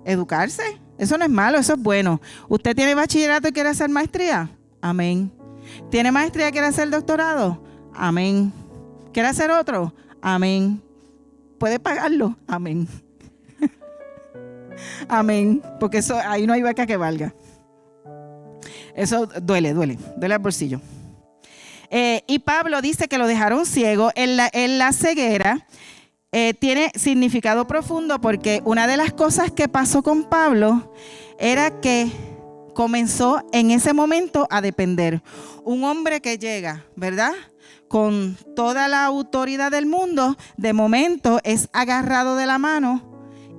Educarse, eso no es malo, eso es bueno. ¿Usted tiene bachillerato y quiere hacer maestría? Amén. ¿Tiene maestría? ¿Quiere hacer doctorado? Amén. ¿Quiere hacer otro? Amén. ¿Puede pagarlo? Amén. Amén. Porque eso, ahí no hay vaca que valga. Eso duele al bolsillo. Y Pablo dice que lo dejaron ciego. En la ceguera tiene significado profundo, porque una de las cosas que pasó con Pablo era que comenzó en ese momento a depender. Un hombre que llega, ¿verdad?, con toda la autoridad del mundo, de momento es agarrado de la mano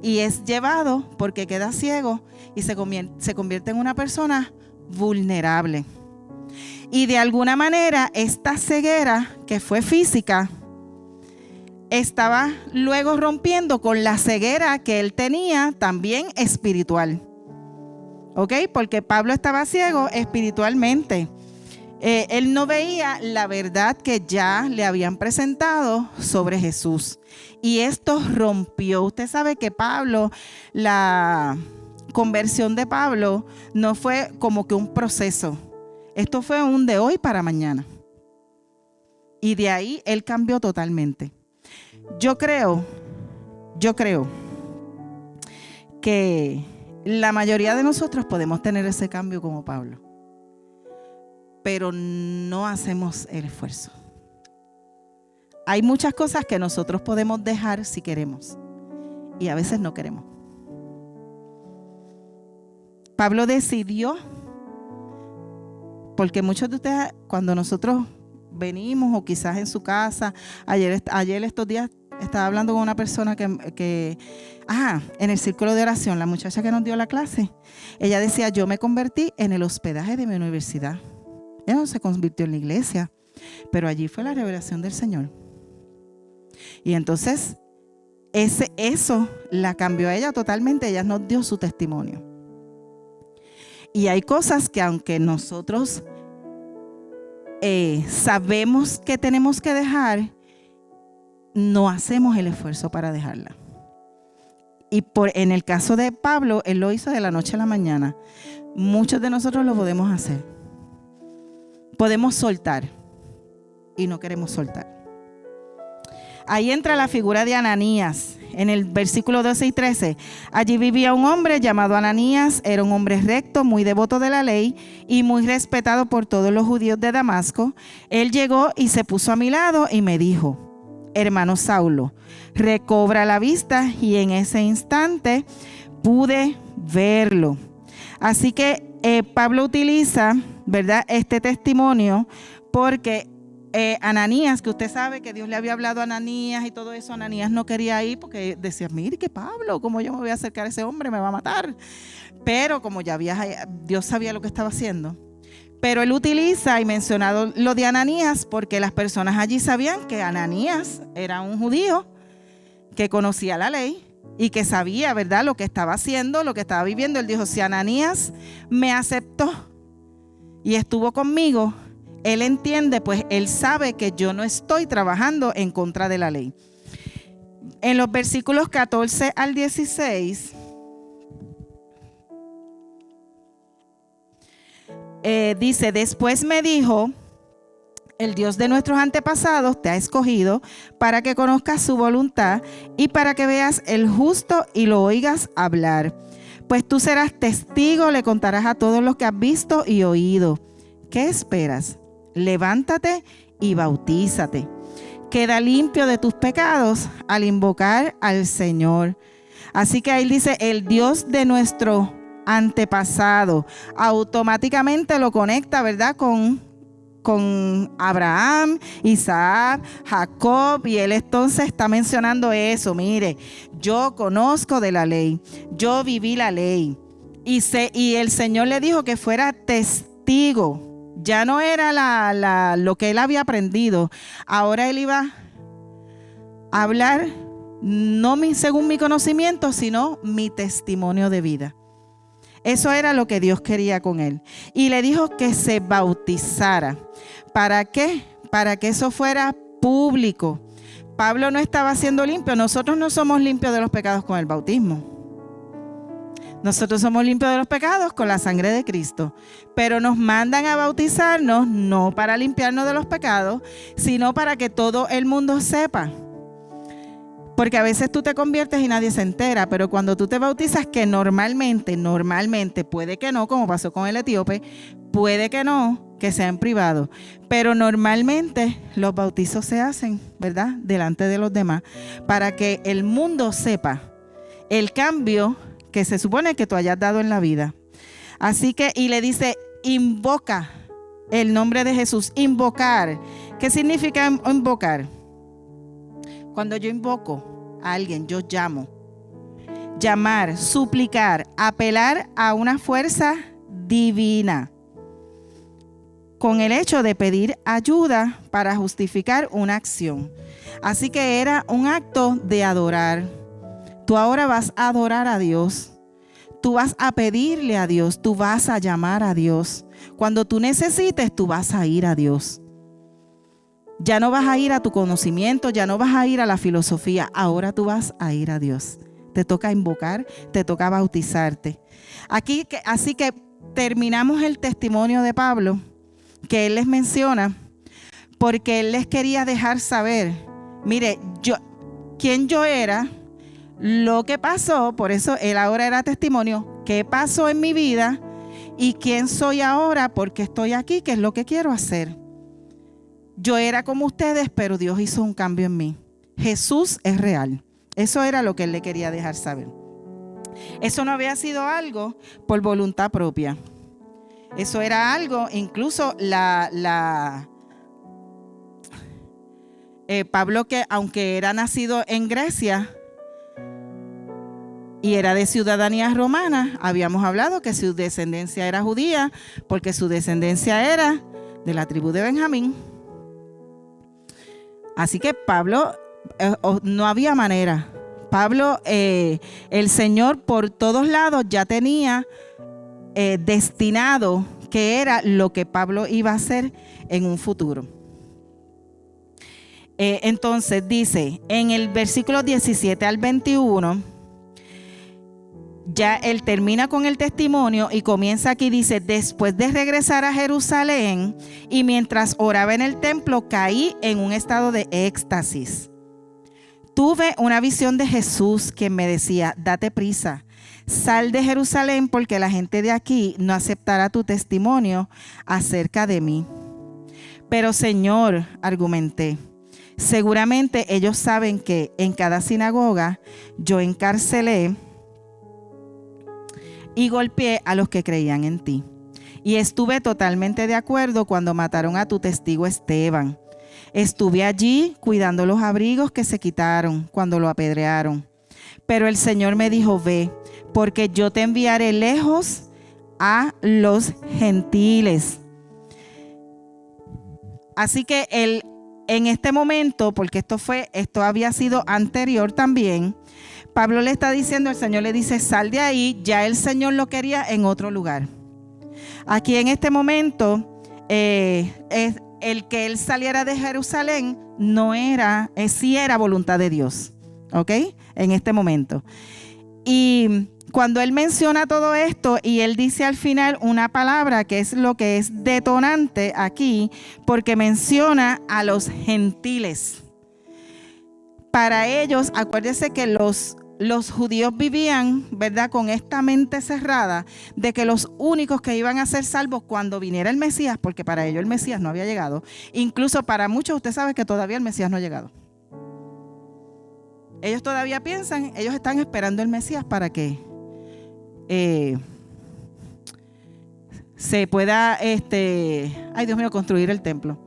y es llevado porque queda ciego y se convierte en una persona vulnerable. Y de alguna manera esta ceguera, que fue física, estaba luego rompiendo con la ceguera que él tenía también espiritual. ¿Ok? Porque Pablo estaba ciego espiritualmente. Él no veía la verdad que ya le habían presentado sobre Jesús. Y esto rompió. Usted sabe que Pablo, la conversión de Pablo no fue como que un proceso. Esto fue un de hoy para mañana. Y de ahí él cambió totalmente. Yo creo que la mayoría de nosotros podemos tener ese cambio como Pablo, pero no hacemos el esfuerzo. Hay muchas cosas que nosotros podemos dejar si queremos, y a veces no queremos. Pablo decidió, porque muchos de ustedes, cuando nosotros venimos, o quizás en su casa, ayer estos días estaba hablando con una persona que en el círculo de oración, la muchacha que nos dio la clase, ella decía: yo me convertí en el hospedaje de mi universidad. Ella no se convirtió en la iglesia, pero allí fue la revelación del Señor. Y entonces eso la cambió a ella totalmente. Ella nos dio su testimonio. Y hay cosas que, aunque nosotros sabemos que tenemos que dejar, no hacemos el esfuerzo para dejarla. Y en el caso de Pablo, él lo hizo de la noche a la mañana. Muchos de nosotros lo podemos hacer. Podemos soltar y no queremos soltar. Ahí entra la figura de Ananías. En el versículo 12 y 13, allí vivía un hombre llamado Ananías. Era un hombre recto, muy devoto de la ley y muy respetado por todos los judíos de Damasco. Él llegó y se puso a mi lado y me dijo: hermano Saulo, recobra la vista. Y en ese instante pude verlo. Así que Pablo utiliza, ¿verdad?, este testimonio, porque Ananías, que usted sabe que Dios le había hablado a Ananías y todo eso, Ananías no quería ir porque decía: mire que Pablo, ¿cómo yo me voy a acercar a ese hombre? Me va a matar. Pero como ya Dios sabía lo que estaba haciendo. Pero él utiliza y mencionado lo de Ananías porque las personas allí sabían que Ananías era un judío que conocía la ley y que sabía, ¿verdad?, lo que estaba haciendo, lo que estaba viviendo. Él dijo: si Ananías me aceptó y estuvo conmigo, él entiende, pues él sabe que yo no estoy trabajando en contra de la ley. En los versículos 14 al 16, dice: después me dijo: el Dios de nuestros antepasados te ha escogido para que conozcas su voluntad y para que veas el justo y lo oigas hablar. Pues tú serás testigo, le contarás a todos los que has visto y oído. ¿Qué esperas? Levántate y bautízate. Queda limpio de tus pecados al invocar al Señor. Así que ahí dice: el Dios de nuestro antepasado. Automáticamente lo conecta, ¿verdad?, con Abraham, Isaac, Jacob, y él entonces está mencionando eso. Mire, yo conozco de la ley, yo viví la ley, y el Señor le dijo que fuera testigo. Ya no era lo que él había aprendido, ahora él iba a hablar no según mi conocimiento, sino mi testimonio de vida. Eso era lo que Dios quería con él. Y le dijo que se bautizara. ¿Para qué? Para que eso fuera público. Pablo no estaba siendo limpio. Nosotros no somos limpios de los pecados con el bautismo. Nosotros somos limpios de los pecados con la sangre de Cristo, pero nos mandan a bautizarnos no para limpiarnos de los pecados, sino para que todo el mundo sepa. Porque a veces tú te conviertes y nadie se entera, pero cuando tú te bautizas, que normalmente, puede que no, como pasó con el etíope, puede que no, que sea en privado, pero normalmente los bautizos se hacen, ¿verdad?, delante de los demás, para que el mundo sepa el cambio que se supone que tú hayas dado en la vida. Así que, y le dice, invoca el nombre de Jesús. Invocar. ¿Qué significa invocar? Cuando yo invoco a alguien, yo llamo. Llamar, suplicar, apelar a una fuerza divina, con el hecho de pedir ayuda para justificar una acción. Así que era un acto de adorar. Tú ahora vas a adorar a Dios. Tú vas a pedirle a Dios. Tú vas a llamar a Dios. Cuando tú necesites, tú vas a ir a Dios. Ya no vas a ir a tu conocimiento, ya no vas a ir a la filosofía. Ahora tú vas a ir a Dios. Te toca invocar, te toca bautizarte. Así que terminamos el testimonio de Pablo, que él les menciona, porque él les quería dejar saber, mire, quién yo era, lo que pasó, por eso él ahora era testimonio, qué pasó en mi vida y quién soy ahora, porque estoy aquí, qué es lo que quiero hacer. Yo era como ustedes, pero Dios hizo un cambio en mí. Jesús es real. Eso era lo que él le quería dejar saber. Eso no había sido algo por voluntad propia. Eso era algo, incluso Pablo, que aunque era nacido en Grecia y era de ciudadanía romana, habíamos hablado que su descendencia era judía, porque su descendencia era de la tribu de Benjamín. Así que Pablo, no había manera. Pablo, el Señor por todos lados ya tenía destinado que era lo que Pablo iba a hacer en un futuro. Entonces dice, en el versículo 17 al 21, ya él termina con el testimonio y comienza aquí, dice, después de regresar a Jerusalén y mientras oraba en el templo, caí en un estado de éxtasis. Tuve una visión de Jesús que me decía, date prisa, sal de Jerusalén porque la gente de aquí no aceptará tu testimonio acerca de mí. Pero Señor, argumenté, seguramente ellos saben que en cada sinagoga yo encarcelé y golpeé a los que creían en ti. Y estuve totalmente de acuerdo cuando mataron a tu testigo Esteban. Estuve allí cuidando los abrigos que se quitaron cuando lo apedrearon. Pero el Señor me dijo, ve, porque yo te enviaré lejos a los gentiles. Así que él, en este momento, porque esto había sido anterior también, Pablo le está diciendo, el Señor le dice, sal de ahí, ya el Señor lo quería en otro lugar. Aquí en este momento, el que él saliera de Jerusalén sí era voluntad de Dios, ¿ok? En este momento. Y cuando él menciona todo esto y él dice al final una palabra que es lo que es detonante aquí, porque menciona a los gentiles. Para ellos, acuérdense que los judíos vivían, ¿verdad?, con esta mente cerrada de que los únicos que iban a ser salvos cuando viniera el Mesías, porque para ellos el Mesías no había llegado. Incluso para muchos, usted sabe que todavía el Mesías no ha llegado. Ellos todavía piensan, ellos están esperando el Mesías para que se pueda, ay Dios mío, construir el templo.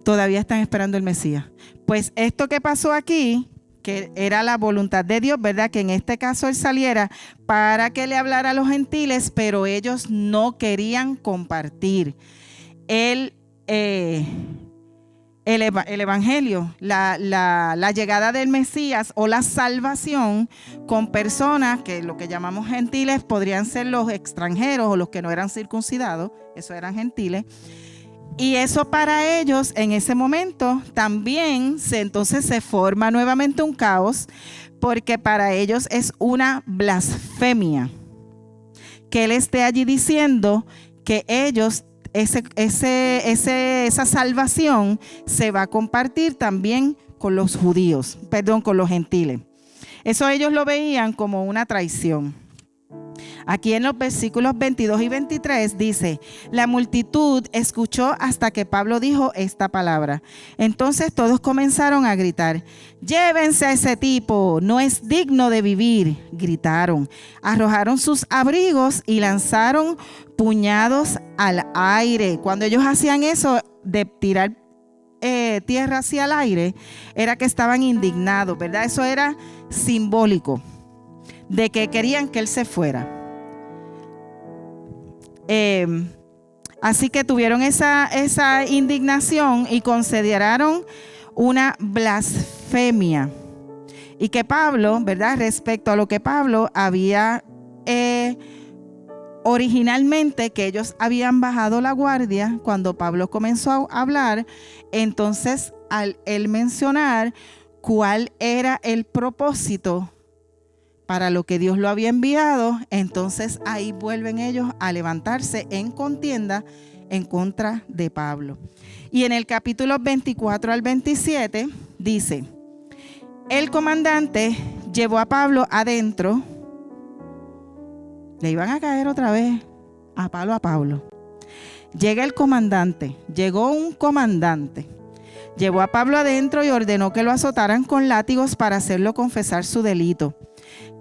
Todavía están esperando el Mesías. Pues esto que pasó aquí, que era la voluntad de Dios, ¿verdad? Que en este caso él saliera para que le hablara a los gentiles, pero ellos no querían compartir el evangelio, la llegada del Mesías o la salvación con personas que lo que llamamos gentiles podrían ser los extranjeros o los que no eran circuncidados, eso eran gentiles. Y eso para ellos en ese momento también entonces se forma nuevamente un caos, porque para ellos es una blasfemia que él esté allí diciendo que ellos, esa salvación se va a compartir también con los judíos, con los gentiles. Eso ellos lo veían como una traición. Aquí en los versículos 22 y 23 dice: la multitud escuchó hasta que Pablo dijo esta palabra. Entonces todos comenzaron a gritar: llévense a ese tipo, no es digno de vivir. Gritaron, arrojaron sus abrigos y lanzaron puñados al aire. Cuando ellos hacían eso de tirar tierra hacia el aire, era que estaban indignados, ¿verdad? Eso era simbólico de que querían que él se fuera. Así que tuvieron esa indignación y consideraron una blasfemia. Y que Pablo, ¿verdad? Respecto a lo que Pablo había originalmente, que ellos habían bajado la guardia cuando Pablo comenzó a hablar. Entonces, al él mencionar cuál era el propósito para lo que Dios lo había enviado, entonces ahí vuelven ellos a levantarse en contienda en contra de Pablo. Y en el capítulo 24 al 27 dice: el comandante llevó a Pablo adentro. Le iban a caer otra vez a palo a Pablo. Llegó un comandante, llevó a Pablo adentro y ordenó que lo azotaran con látigos para hacerlo confesar su delito.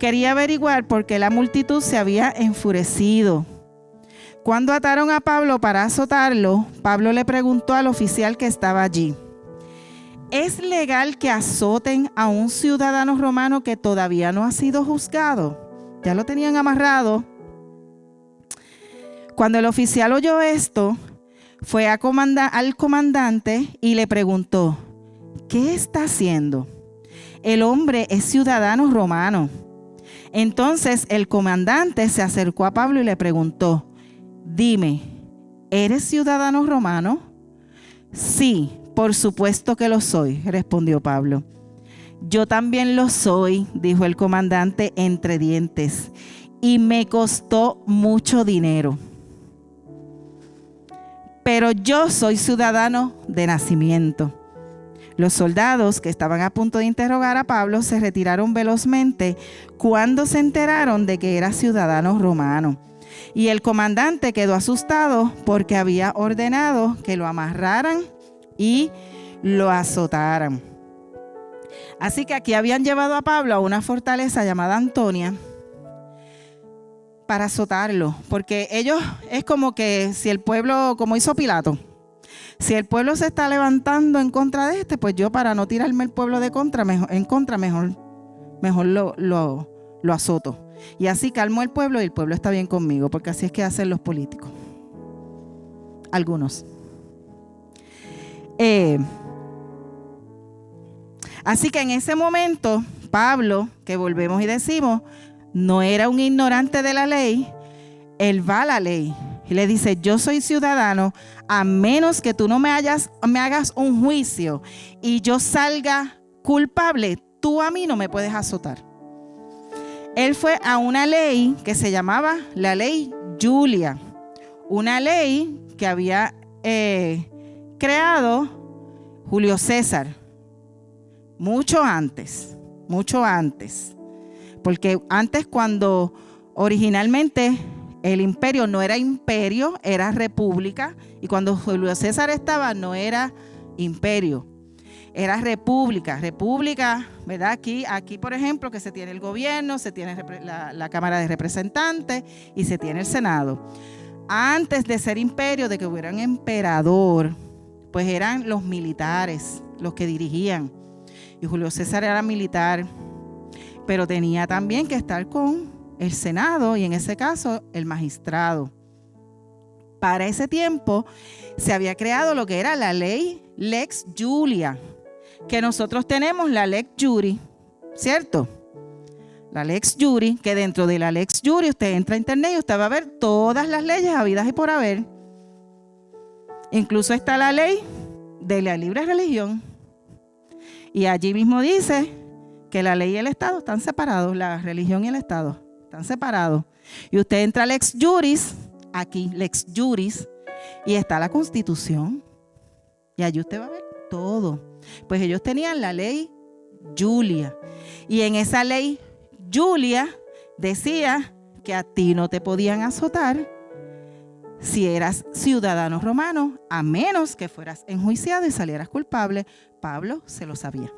Quería averiguar por qué la multitud se había enfurecido. Cuando ataron a Pablo para azotarlo, Pablo le preguntó al oficial que estaba allí: ¿es legal que azoten a un ciudadano romano que todavía no ha sido juzgado? Ya lo tenían amarrado. Cuando el oficial oyó esto, fue al comandante y le preguntó: ¿qué está haciendo? El hombre es ciudadano romano. Entonces el comandante se acercó a Pablo y le preguntó: dime, ¿eres ciudadano romano? Sí, por supuesto que lo soy, respondió Pablo. Yo también lo soy, dijo el comandante entre dientes, y me costó mucho dinero. Pero yo soy ciudadano de nacimiento. Los soldados que estaban a punto de interrogar a Pablo se retiraron velozmente cuando se enteraron de que era ciudadano romano. Y el comandante quedó asustado porque había ordenado que lo amarraran y lo azotaran. Así que aquí habían llevado a Pablo a una fortaleza llamada Antonia para azotarlo, porque ellos es como que si el pueblo, como hizo Pilato, si el pueblo se está levantando en contra de pues yo, para no tirarme el pueblo mejor lo azoto. Y así calmo el pueblo y el pueblo está bien conmigo, porque así es que hacen los políticos. Algunos. Así que en ese momento, Pablo, que volvemos y decimos, no era un ignorante de la ley, él va a la ley y le dice: yo soy ciudadano, a menos que tú no me hagas un juicio y yo salga culpable, tú a mí no me puedes azotar. Él fue a una ley que se llamaba la ley Julia, una ley que había creado Julio César mucho antes, porque antes, cuando originalmente el imperio no era imperio, era república, y cuando Julio César estaba no era imperio, era república, ¿verdad? Aquí por ejemplo, que se tiene el gobierno, se tiene la Cámara de Representantes y se tiene el Senado. Antes de ser imperio, de que hubiera un emperador, pues eran los militares los que dirigían. Y Julio César era militar, pero tenía también que estar con el Senado y en ese caso el magistrado. Para ese tiempo se había creado lo que era la ley Lex Julia, que nosotros tenemos la Lex Jury, ¿cierto? La Lex Jury, que dentro de la Lex Jury usted entra a internet y usted va a ver todas las leyes habidas y por haber. Incluso está la ley de la libre religión. Y allí mismo dice que la ley y el Estado están separados, la religión y el Estado están separados. Y usted entra al Lex Juris, aquí, Lex Juris, y está la Constitución. Y allí usted va a ver todo. Pues ellos tenían la ley Julia. Y en esa ley Julia decía que a ti no te podían azotar si eras ciudadano romano, a menos que fueras enjuiciado y salieras culpable. Pablo se lo sabía.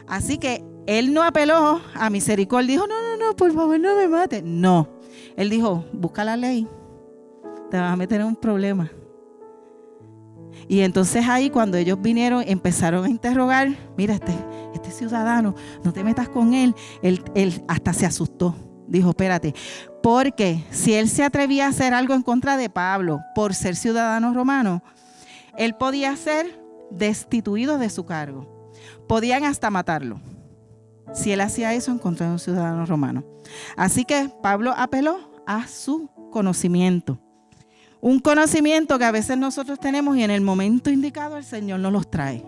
Así que él no apeló a misericordia. Dijo, no, por favor, no me mates. No. Él dijo, busca la ley. Te vas a meter en un problema. Y entonces ahí cuando ellos vinieron, empezaron a interrogar. Mira, este ciudadano, no te metas con él. Él hasta se asustó. Dijo, espérate, porque si él se atrevía a hacer algo en contra de Pablo por ser ciudadano romano, él podía ser destituido de su cargo. Podían hasta matarlo si él hacía eso en contra de un ciudadano romano. Así que Pablo apeló a su conocimiento. Un conocimiento que a veces nosotros tenemos y en el momento indicado el Señor nos los trae.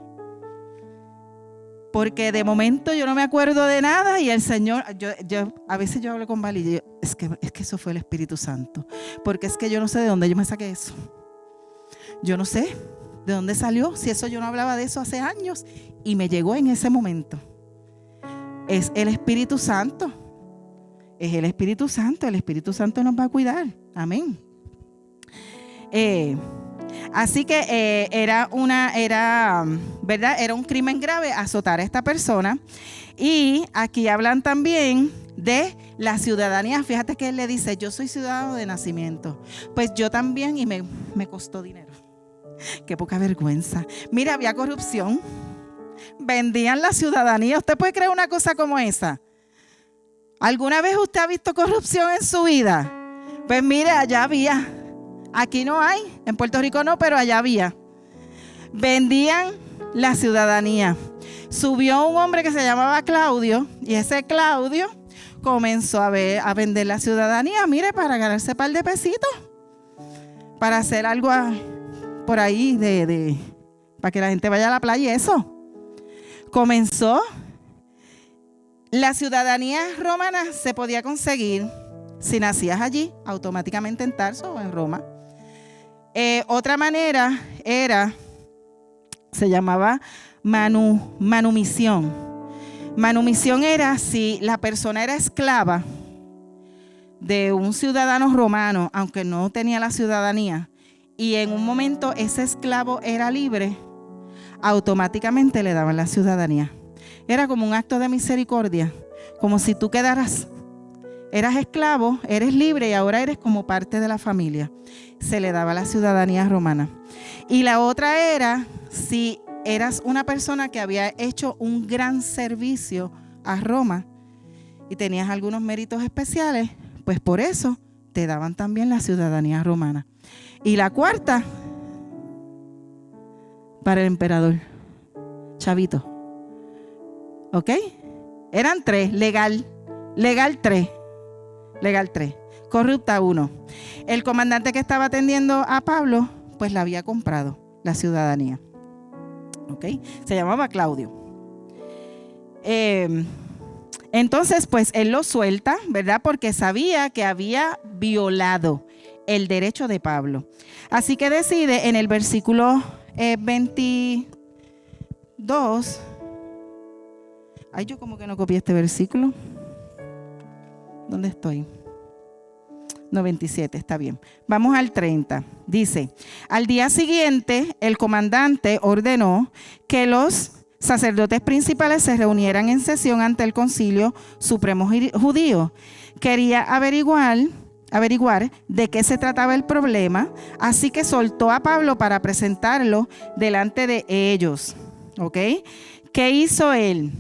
Porque de momento yo no me acuerdo de nada y el Señor, a veces yo hablo con Vali y yo, es que eso fue el Espíritu Santo. Porque es que yo no sé de dónde yo me saqué eso. Yo no sé de dónde salió, si eso yo no hablaba de eso hace años y me llegó en ese momento. Es el Espíritu Santo. Es el Espíritu Santo. El Espíritu Santo nos va a cuidar. Amén. Así que era un crimen grave azotar a esta persona. Y aquí hablan también de la ciudadanía. Fíjate que él le dice, yo soy ciudadano de nacimiento. Pues yo también y me costó dinero. Qué poca vergüenza. Mira, había corrupción. Vendían la ciudadanía. ¿Usted puede creer una cosa como esa? ¿Alguna vez usted ha visto corrupción en su vida? Pues mire, allá había. Aquí no hay, en Puerto Rico no, pero allá había. Vendían la ciudadanía. Subió un hombre que se llamaba Claudio y ese Claudio comenzó a vender la ciudadanía, mire, para ganarse un par de pesitos, para hacer algo por ahí para que la gente vaya a la playa y eso. Comenzó. La ciudadanía romana se podía conseguir si nacías allí, automáticamente en Tarso o en Roma. Otra manera se llamaba manumisión. Manumisión era si la persona era esclava de un ciudadano romano, aunque no tenía la ciudadanía, y en un momento ese esclavo era libre, automáticamente le daban la ciudadanía. Era como un acto de misericordia, como si tú eras esclavo, eres libre y ahora eres como parte de la familia. Se le daba la ciudadanía romana. Y la otra era si eras una persona que había hecho un gran servicio a Roma y tenías algunos méritos especiales, pues por eso te daban también la ciudadanía romana. Y la cuarta, para el emperador, chavito. ¿Ok? Eran 3, legal 3. Legal 3, corrupta 1. El comandante que estaba atendiendo a Pablo, pues la había comprado, la ciudadanía. ¿Ok? Se llamaba Claudio. Entonces, pues él lo suelta, ¿verdad? Porque sabía que había violado el derecho de Pablo. Así que decide en el versículo 22. Ay, yo como que no copié este versículo. ¿Dónde estoy? 97, está bien. Vamos al 30. Dice, al día siguiente el comandante ordenó que los sacerdotes principales se reunieran en sesión ante el Concilio Supremo Judío. Quería averiguar de qué se trataba el problema, así que soltó a Pablo para presentarlo delante de ellos. ¿Ok? ¿Qué hizo él?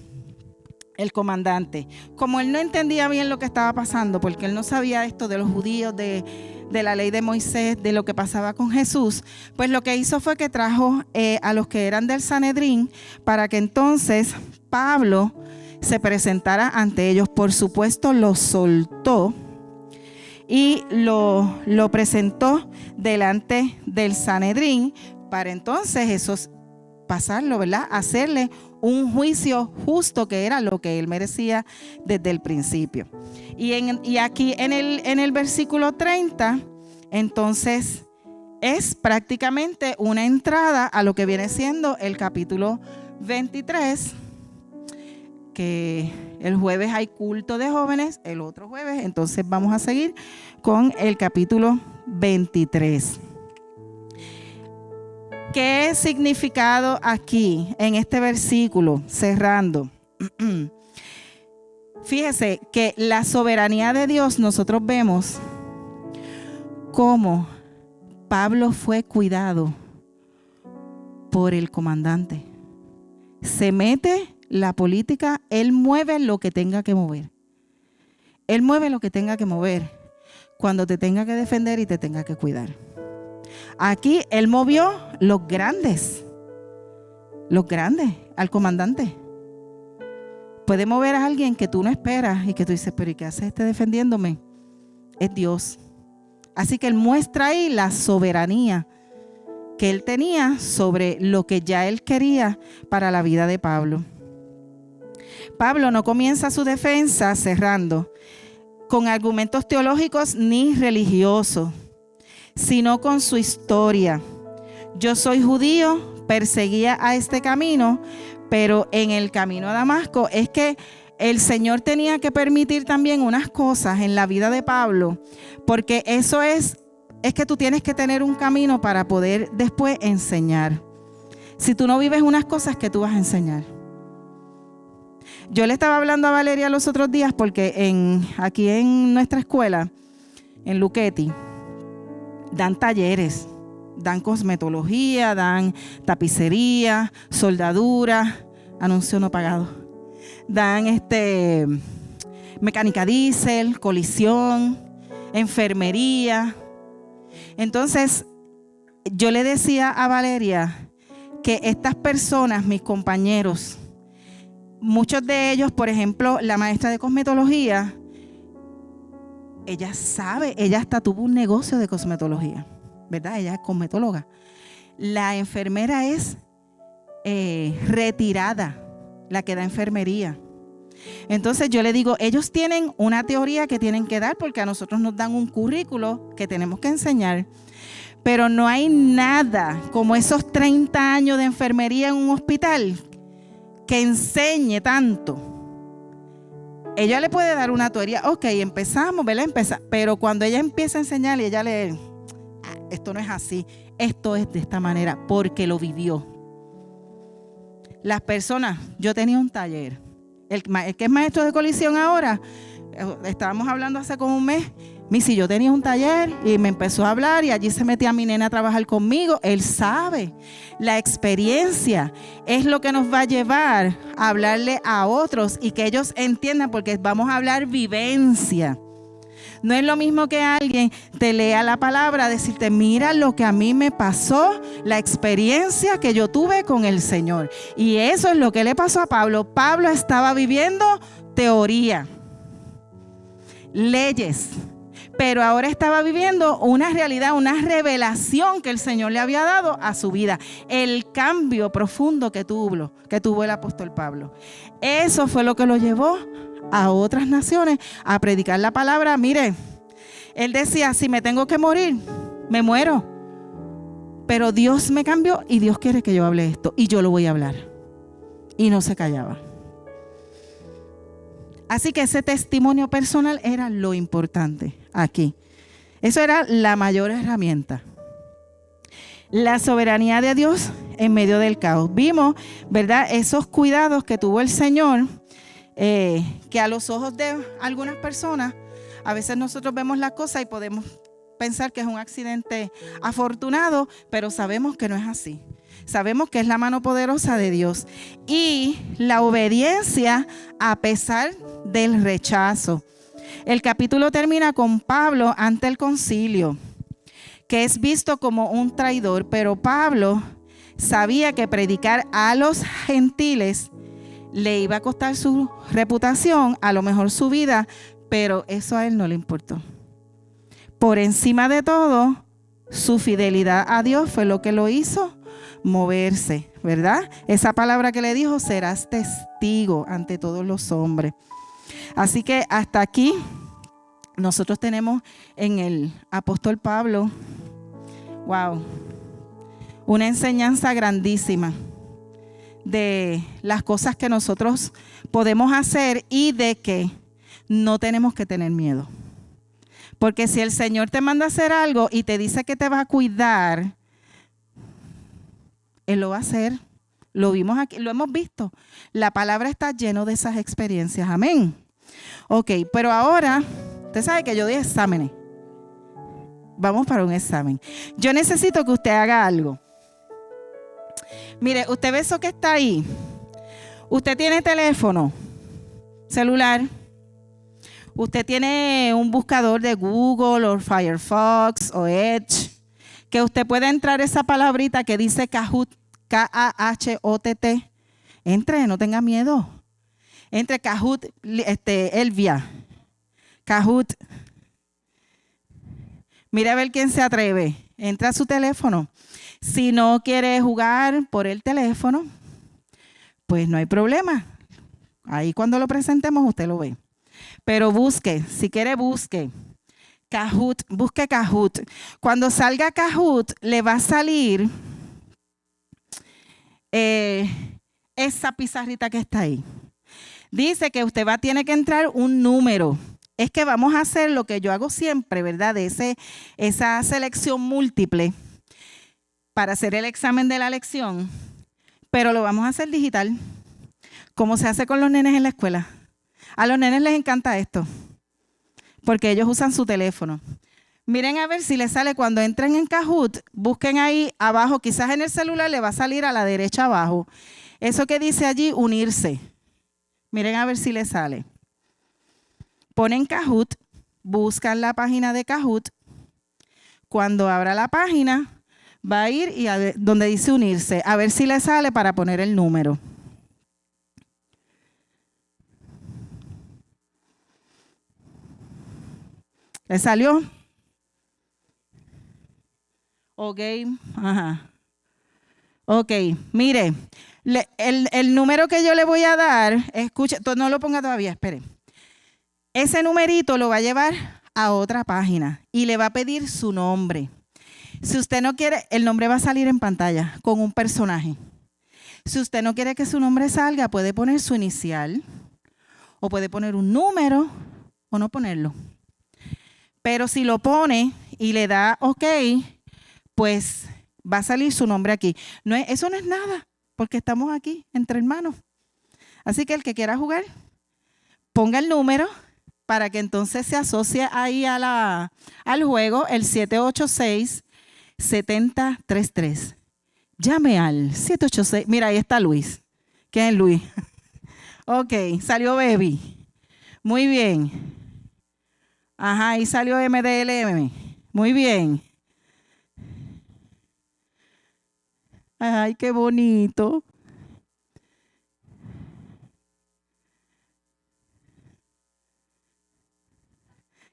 El comandante, como él no entendía bien lo que estaba pasando, porque él no sabía esto de los judíos, de la ley de Moisés, de lo que pasaba con Jesús, pues lo que hizo fue que trajo a los que eran del Sanedrín para que entonces Pablo se presentara ante ellos. Por supuesto, lo soltó y lo presentó delante del Sanedrín para entonces esos pasarlo, ¿verdad? Hacerle un juicio justo, que era lo que él merecía desde el principio. Y aquí en el versículo 30, entonces es prácticamente una entrada a lo que viene siendo el capítulo 23, que el jueves hay culto de jóvenes, el otro jueves, entonces vamos a seguir con el capítulo 23. ¿Qué significado aquí en este versículo? Cerrando. Fíjese que la soberanía de Dios, nosotros vemos cómo Pablo fue cuidado por el comandante. Se mete la política, él mueve lo que tenga que mover. Él mueve lo que tenga que mover cuando te tenga que defender y te tenga que cuidar. Aquí él movió los grandes, al comandante. Puede mover a alguien que tú no esperas y que tú dices, pero ¿y qué hace este defendiéndome? Es Dios. Así que él muestra ahí la soberanía que él tenía sobre lo que ya él quería para la vida de Pablo. Pablo no comienza su defensa cerrando con argumentos teológicos ni religiosos, sino con su historia. Yo soy judío, perseguía a este camino, pero en el camino a Damasco es que el Señor tenía que permitir también unas cosas en la vida de Pablo, porque eso es que tú tienes que tener un camino para poder después enseñar. Si tú no vives unas cosas, ¿qué tú vas a enseñar? Yo le estaba hablando a Valeria los otros días porque aquí en nuestra escuela, en Luquetti, dan talleres, dan cosmetología, dan tapicería, soldadura, anuncio no pagado. Dan mecánica diésel, colisión, enfermería. Entonces, yo le decía a Valeria que estas personas, mis compañeros, muchos de ellos, por ejemplo, la maestra de cosmetología, ella sabe, ella hasta tuvo un negocio de cosmetología, ¿verdad? Ella es cosmetóloga. La enfermera es retirada, la que da enfermería. Entonces yo le digo, ellos tienen una teoría que tienen que dar porque a nosotros nos dan un currículo que tenemos que enseñar. Pero no hay nada como esos 30 años de enfermería en un hospital que enseñe tanto. Ella le puede dar una teoría, ok, empezamos, ¿verdad? Pero cuando ella empieza a enseñar y ella esto no es así, esto es de esta manera, porque lo vivió. Las personas, yo tenía un taller, el que es maestro de colisión ahora, estábamos hablando hace como un mes, si yo tenía un taller y me empezó a hablar y allí se metía mi nena a trabajar conmigo. Él sabe, la experiencia es lo que nos va a llevar a hablarle a otros y que ellos entiendan, porque vamos a hablar vivencia. No es lo mismo que alguien te lea la palabra, decirte, mira lo que a mí me pasó, la experiencia que yo tuve con el Señor. Y eso es lo que le pasó a Pablo. Pablo estaba viviendo teoría, leyes, pero ahora estaba viviendo una realidad, una revelación que el Señor le había dado a su vida. El cambio profundo que tuvo el apóstol Pablo. Eso fue lo que lo llevó a otras naciones a predicar la palabra. Mire, él decía, si me tengo que morir, me muero. Pero Dios me cambió y Dios quiere que yo hable esto y yo lo voy a hablar. Y no se callaba. Así que ese testimonio personal era lo importante aquí. Eso era la mayor herramienta. La soberanía de Dios en medio del caos. Vimos, ¿verdad?, esos cuidados que tuvo el Señor, que a los ojos de algunas personas, a veces nosotros vemos las cosas y podemos pensar que es un accidente afortunado, pero sabemos que no es así. Sabemos que es la mano poderosa de Dios y la obediencia a pesar del rechazo. El capítulo termina con Pablo ante el concilio, que es visto como un traidor, pero Pablo sabía que predicar a los gentiles le iba a costar su reputación, a lo mejor su vida, pero eso a él no le importó. Por encima de todo, su fidelidad a Dios fue lo que lo hizo moverse, ¿verdad? Esa palabra que le dijo, serás testigo ante todos los hombres. Así que hasta aquí nosotros tenemos en el apóstol Pablo, wow, una enseñanza grandísima de las cosas que nosotros podemos hacer y de que no tenemos que tener miedo. Porque si el Señor te manda a hacer algo y te dice que te va a cuidar, Él lo va a hacer. Lo vimos aquí, lo hemos visto. La palabra está llena de esas experiencias. Amén. Ok, pero ahora, usted sabe que yo doy exámenes. Vamos para un examen. Yo necesito que usted haga algo. Mire, usted ve eso que está ahí. Usted tiene teléfono, celular. Usted tiene un buscador de Google o Firefox o Edge, que usted puede entrar esa palabrita que dice Kahoot, K-A-H-O-T-T. Entre, no tenga miedo. Entre Kahoot, Elvia. Kahoot. Mira a ver quién se atreve. Entra a su teléfono. Si no quiere jugar por el teléfono, pues no hay problema. Ahí cuando lo presentemos usted lo ve. Pero busque, si quiere busque Kahoot, busque Kahoot. Cuando salga Kahoot le va a salir esa pizarrita que está ahí. Dice que usted tiene que entrar un número. Es que vamos a hacer lo que yo hago siempre, ¿verdad? De esa selección múltiple para hacer el examen de la lección, pero lo vamos a hacer digital, como se hace con los nenes en la escuela. A los nenes les encanta esto, porque ellos usan su teléfono. Miren a ver si les sale cuando entren en Kahoot, busquen ahí abajo, quizás en el celular le va a salir a la derecha abajo. Eso que dice allí, unirse. Miren a ver si les sale. Ponen Kahoot, buscan la página de Kahoot. Cuando abra la página, va a ir y a ver, donde dice unirse, a ver si le sale para poner el número. ¿Le salió? Ok, ajá. Ok, mire, el número que yo le voy a dar, escuche, no lo ponga todavía, espere. Ese numerito lo va a llevar a otra página y le va a pedir su nombre. Si usted no quiere, el nombre va a salir en pantalla con un personaje. Si usted no quiere que su nombre salga, puede poner su inicial o puede poner un número o no ponerlo. Pero si lo pone y le da OK, pues va a salir su nombre aquí. Eso no es nada, porque estamos aquí entre hermanos. Así que el que quiera jugar, ponga el número para que entonces se asocie ahí al juego, el 786-7033. Llame al 786. Mira, ahí está Luis. ¿Quién es Luis? Ok, salió Baby. Muy bien. Ajá, ahí salió MDLM. Muy bien. Ay, qué bonito.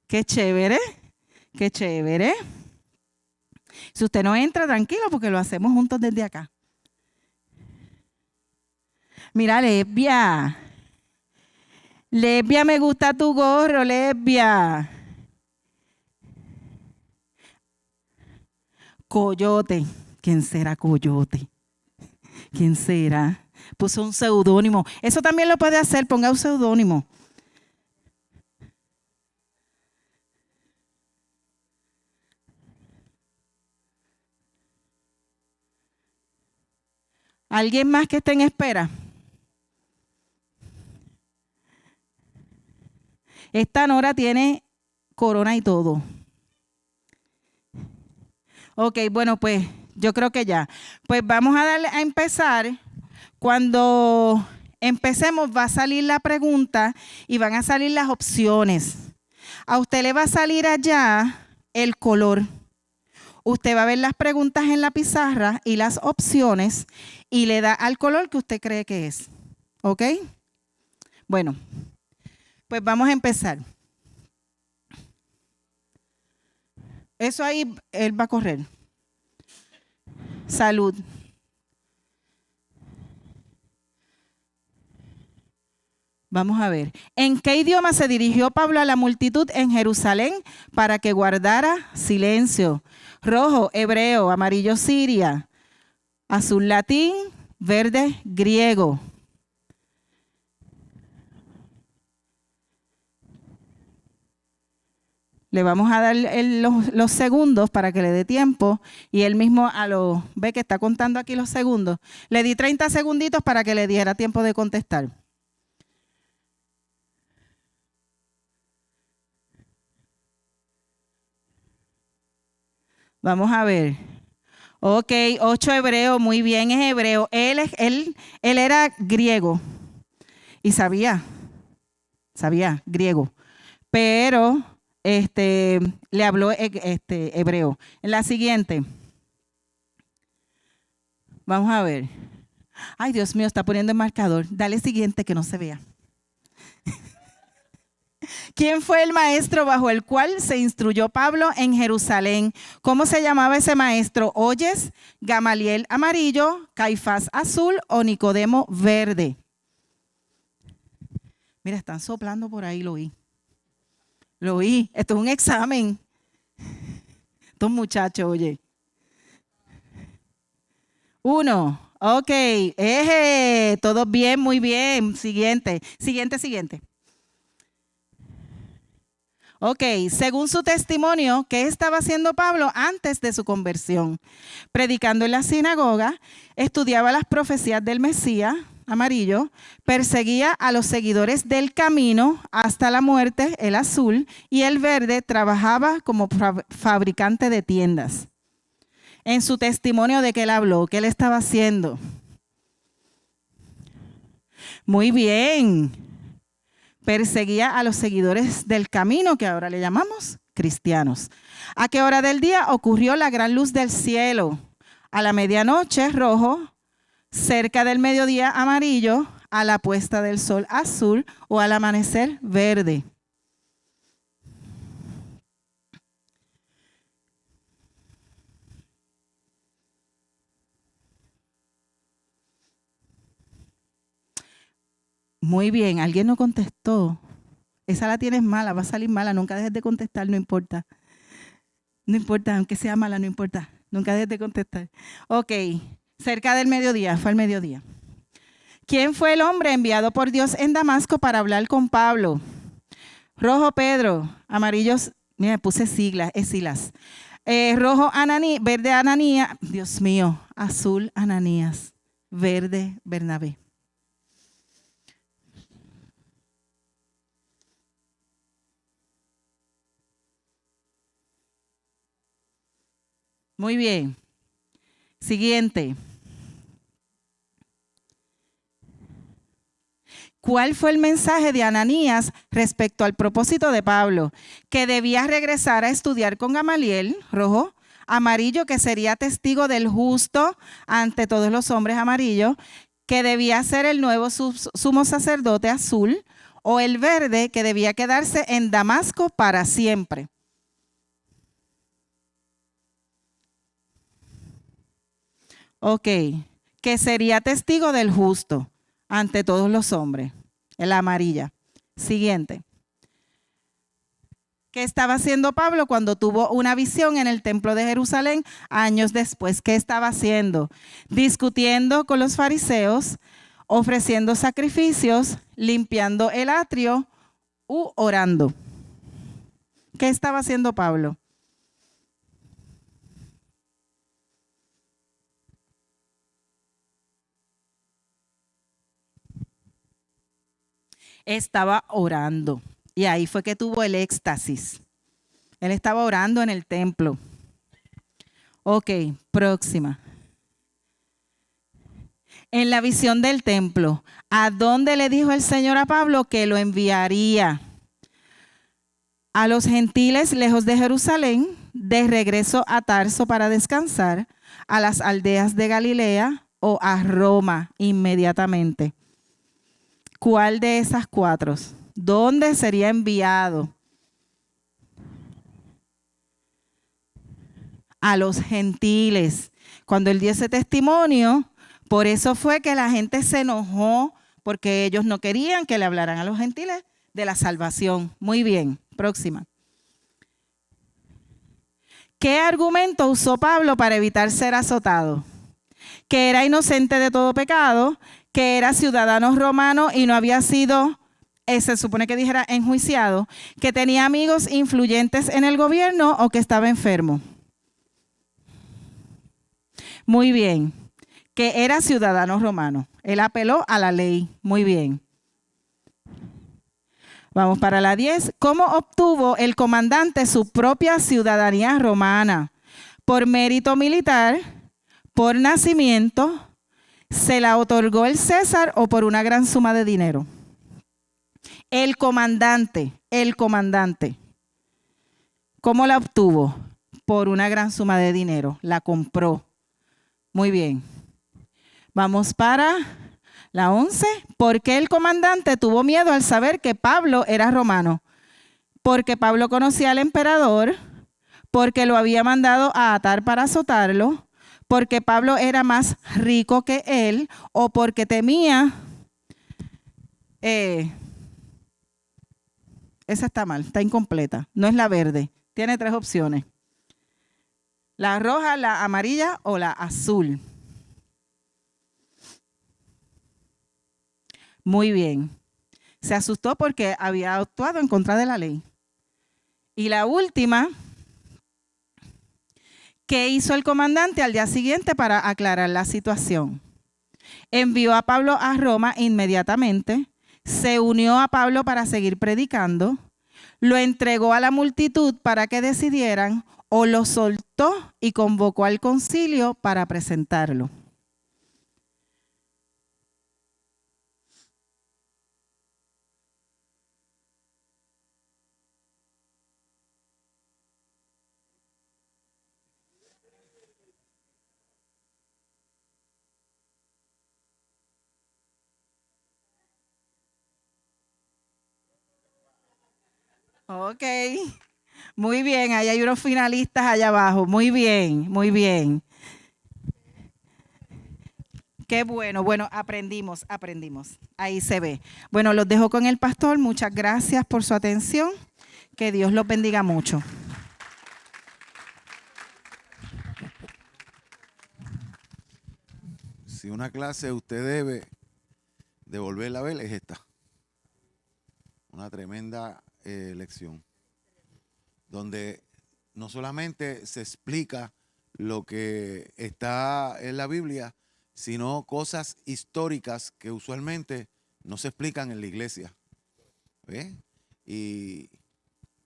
Qué chévere, qué chévere. Si usted no entra, tranquilo, porque lo hacemos juntos desde acá. Mira, Lesbia. Lesbia, me gusta tu gorro, Lesbia. Coyote. ¿Quién será Coyote? ¿Quién será? Puso un seudónimo. Eso también lo puede hacer, ponga un seudónimo. ¿Alguien más que esté en espera? Esta Nora tiene corona y todo. Ok, bueno, pues yo creo que ya. Pues vamos a darle a empezar. Cuando empecemos va a salir la pregunta y van a salir las opciones. A usted le va a salir allá el color. Usted va a ver las preguntas en la pizarra y las opciones y le da al color que usted cree que es. ¿Ok? Bueno, pues vamos a empezar. Eso ahí, él va a correr. Salud. Vamos a ver. ¿En qué idioma se dirigió Pablo a la multitud en Jerusalén para que guardara silencio? Rojo, hebreo, amarillo, siria, azul, latín, verde, griego. Le vamos a dar los segundos para que le dé tiempo y él mismo ve que está contando aquí los segundos. Le di 30 segunditos para que le diera tiempo de contestar. Vamos a ver. Ok, 8 hebreo, muy bien, es hebreo. Él era griego y sabía griego, pero le habló hebreo. En la siguiente. Vamos a ver. Ay, Dios mío, está poniendo el marcador. Dale siguiente que no se vea. ¿Quién fue el maestro bajo el cual se instruyó Pablo en Jerusalén? ¿Cómo se llamaba ese maestro? ¿Oyes? Gamaliel amarillo, Caifás azul o Nicodemo verde. Mira, están soplando por ahí, lo oí. Lo oí. Esto es un examen. Estos muchachos, oye. 1. Ok. Todos bien, muy bien. Siguiente. Ok, según su testimonio, ¿qué estaba haciendo Pablo antes de su conversión? Predicando en la sinagoga, estudiaba las profecías del Mesías, amarillo, perseguía a los seguidores del camino hasta la muerte, el azul, y el verde trabajaba como fabricante de tiendas. En su testimonio, ¿de qué él habló? ¿Qué él estaba haciendo? Muy bien. Perseguía a los seguidores del camino, que ahora le llamamos cristianos. ¿A qué hora del día ocurrió la gran luz del cielo? A la medianoche, rojo, cerca del mediodía, amarillo, a la puesta del sol, azul, o al amanecer, verde. Muy bien, alguien no contestó. Esa la tienes mala, va a salir mala. Nunca dejes de contestar, no importa. No importa, aunque sea mala, no importa. Nunca dejes de contestar. Ok, cerca del mediodía, fue al mediodía. ¿Quién fue el hombre enviado por Dios en Damasco para hablar con Pablo? Rojo, Pedro. Amarillos, mira, puse siglas, es Silas. Rojo, Ananías. Verde, Ananías. Dios mío, azul, Ananías. Verde, Bernabé. Muy bien. Siguiente. ¿Cuál fue el mensaje de Ananías respecto al propósito de Pablo? Que debía regresar a estudiar con Gamaliel, rojo, amarillo, que sería testigo del justo ante todos los hombres, amarillo, que debía ser el nuevo sumo sacerdote, azul, o el verde, que debía quedarse en Damasco para siempre. Ok, que sería testigo del justo ante todos los hombres, la amarilla. Siguiente. ¿Qué estaba haciendo Pablo cuando tuvo una visión en el templo de Jerusalén años después? ¿Qué estaba haciendo? Discutiendo con los fariseos, ofreciendo sacrificios, limpiando el atrio u orando. ¿Qué estaba haciendo Pablo? Estaba orando. Y ahí fue que tuvo el éxtasis. Él estaba orando en el templo. Ok, próxima. En la visión del templo, ¿a dónde le dijo el Señor a Pablo que lo enviaría? A los gentiles lejos de Jerusalén, de regreso a Tarso para descansar, a las aldeas de Galilea o a Roma inmediatamente. ¿Cuál de esas 4? ¿Dónde sería enviado? A los gentiles. Cuando él dio ese testimonio, por eso fue que la gente se enojó porque ellos no querían que le hablaran a los gentiles de la salvación. Muy bien, próxima. ¿Qué argumento usó Pablo para evitar ser azotado? Que era inocente de todo pecado, que era ciudadano romano y no había sido, se supone que dijera, enjuiciado, que tenía amigos influyentes en el gobierno o que estaba enfermo. Muy bien, que era ciudadano romano. Él apeló a la ley. Muy bien. Vamos para la 10. ¿Cómo obtuvo el comandante su propia ciudadanía romana? ¿Por mérito militar? ¿Por nacimiento? ¿Se la otorgó el César o por una gran suma de dinero? El comandante. ¿Cómo la obtuvo? Por una gran suma de dinero. La compró. Muy bien. Vamos para la 11. ¿Por qué el comandante tuvo miedo al saber que Pablo era romano? Porque Pablo conocía al emperador, porque lo había mandado a atar para azotarlo, porque Pablo era más rico que él o porque temía. Esa está mal, está incompleta. No es la verde. Tiene 3 opciones. La roja, la amarilla o la azul. Muy bien. Se asustó porque había actuado en contra de la ley. Y la última, ¿qué hizo el comandante al día siguiente para aclarar la situación? Envió a Pablo a Roma inmediatamente, se unió a Pablo para seguir predicando, lo entregó a la multitud para que decidieran o lo soltó y convocó al concilio para presentarlo. Ok, muy bien, ahí hay unos finalistas allá abajo, muy bien, muy bien. Qué bueno, aprendimos, ahí se ve. Bueno, los dejo con el pastor, muchas gracias por su atención, que Dios los bendiga mucho. Si una clase usted debe de volverla a ver, es esta. Una tremenda lección, donde no solamente se explica lo que está en la Biblia, sino cosas históricas que usualmente no se explican en la iglesia. ¿Ve? Y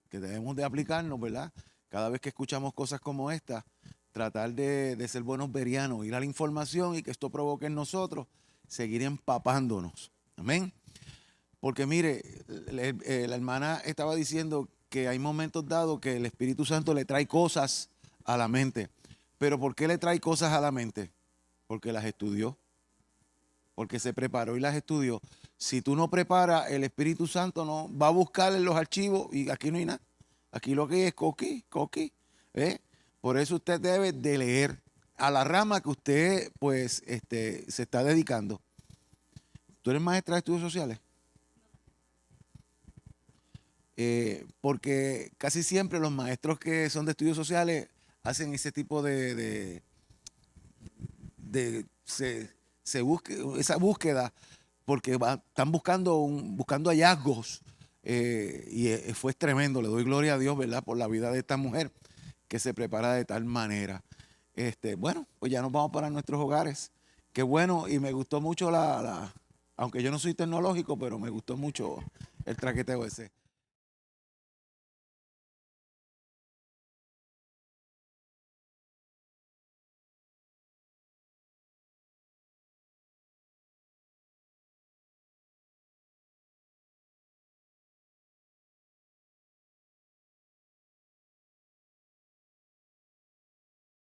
que debemos de aplicarnos, ¿verdad? Cada vez que escuchamos cosas como esta, tratar de ser buenos berianos, ir a la información y que esto provoque en nosotros seguir empapándonos. Amén. Porque mire, la hermana estaba diciendo que hay momentos dados que el Espíritu Santo le trae cosas a la mente. ¿Pero por qué le trae cosas a la mente? Porque las estudió. Porque se preparó y las estudió. Si tú no preparas, el Espíritu Santo no va a buscar en los archivos y aquí no hay nada. Aquí lo que hay es coqui. Por eso usted debe de leer a la rama que usted pues se está dedicando. ¿Tú eres maestra de estudios sociales? Porque casi siempre los maestros que son de estudios sociales hacen ese tipo esa búsqueda porque están buscando hallazgos y fue tremendo. Le doy gloria a Dios, ¿verdad?, por la vida de esta mujer que se prepara de tal manera. Bueno, pues ya nos vamos para nuestros hogares. Qué bueno, y me gustó mucho aunque yo no soy tecnológico, pero me gustó mucho el traqueteo ese.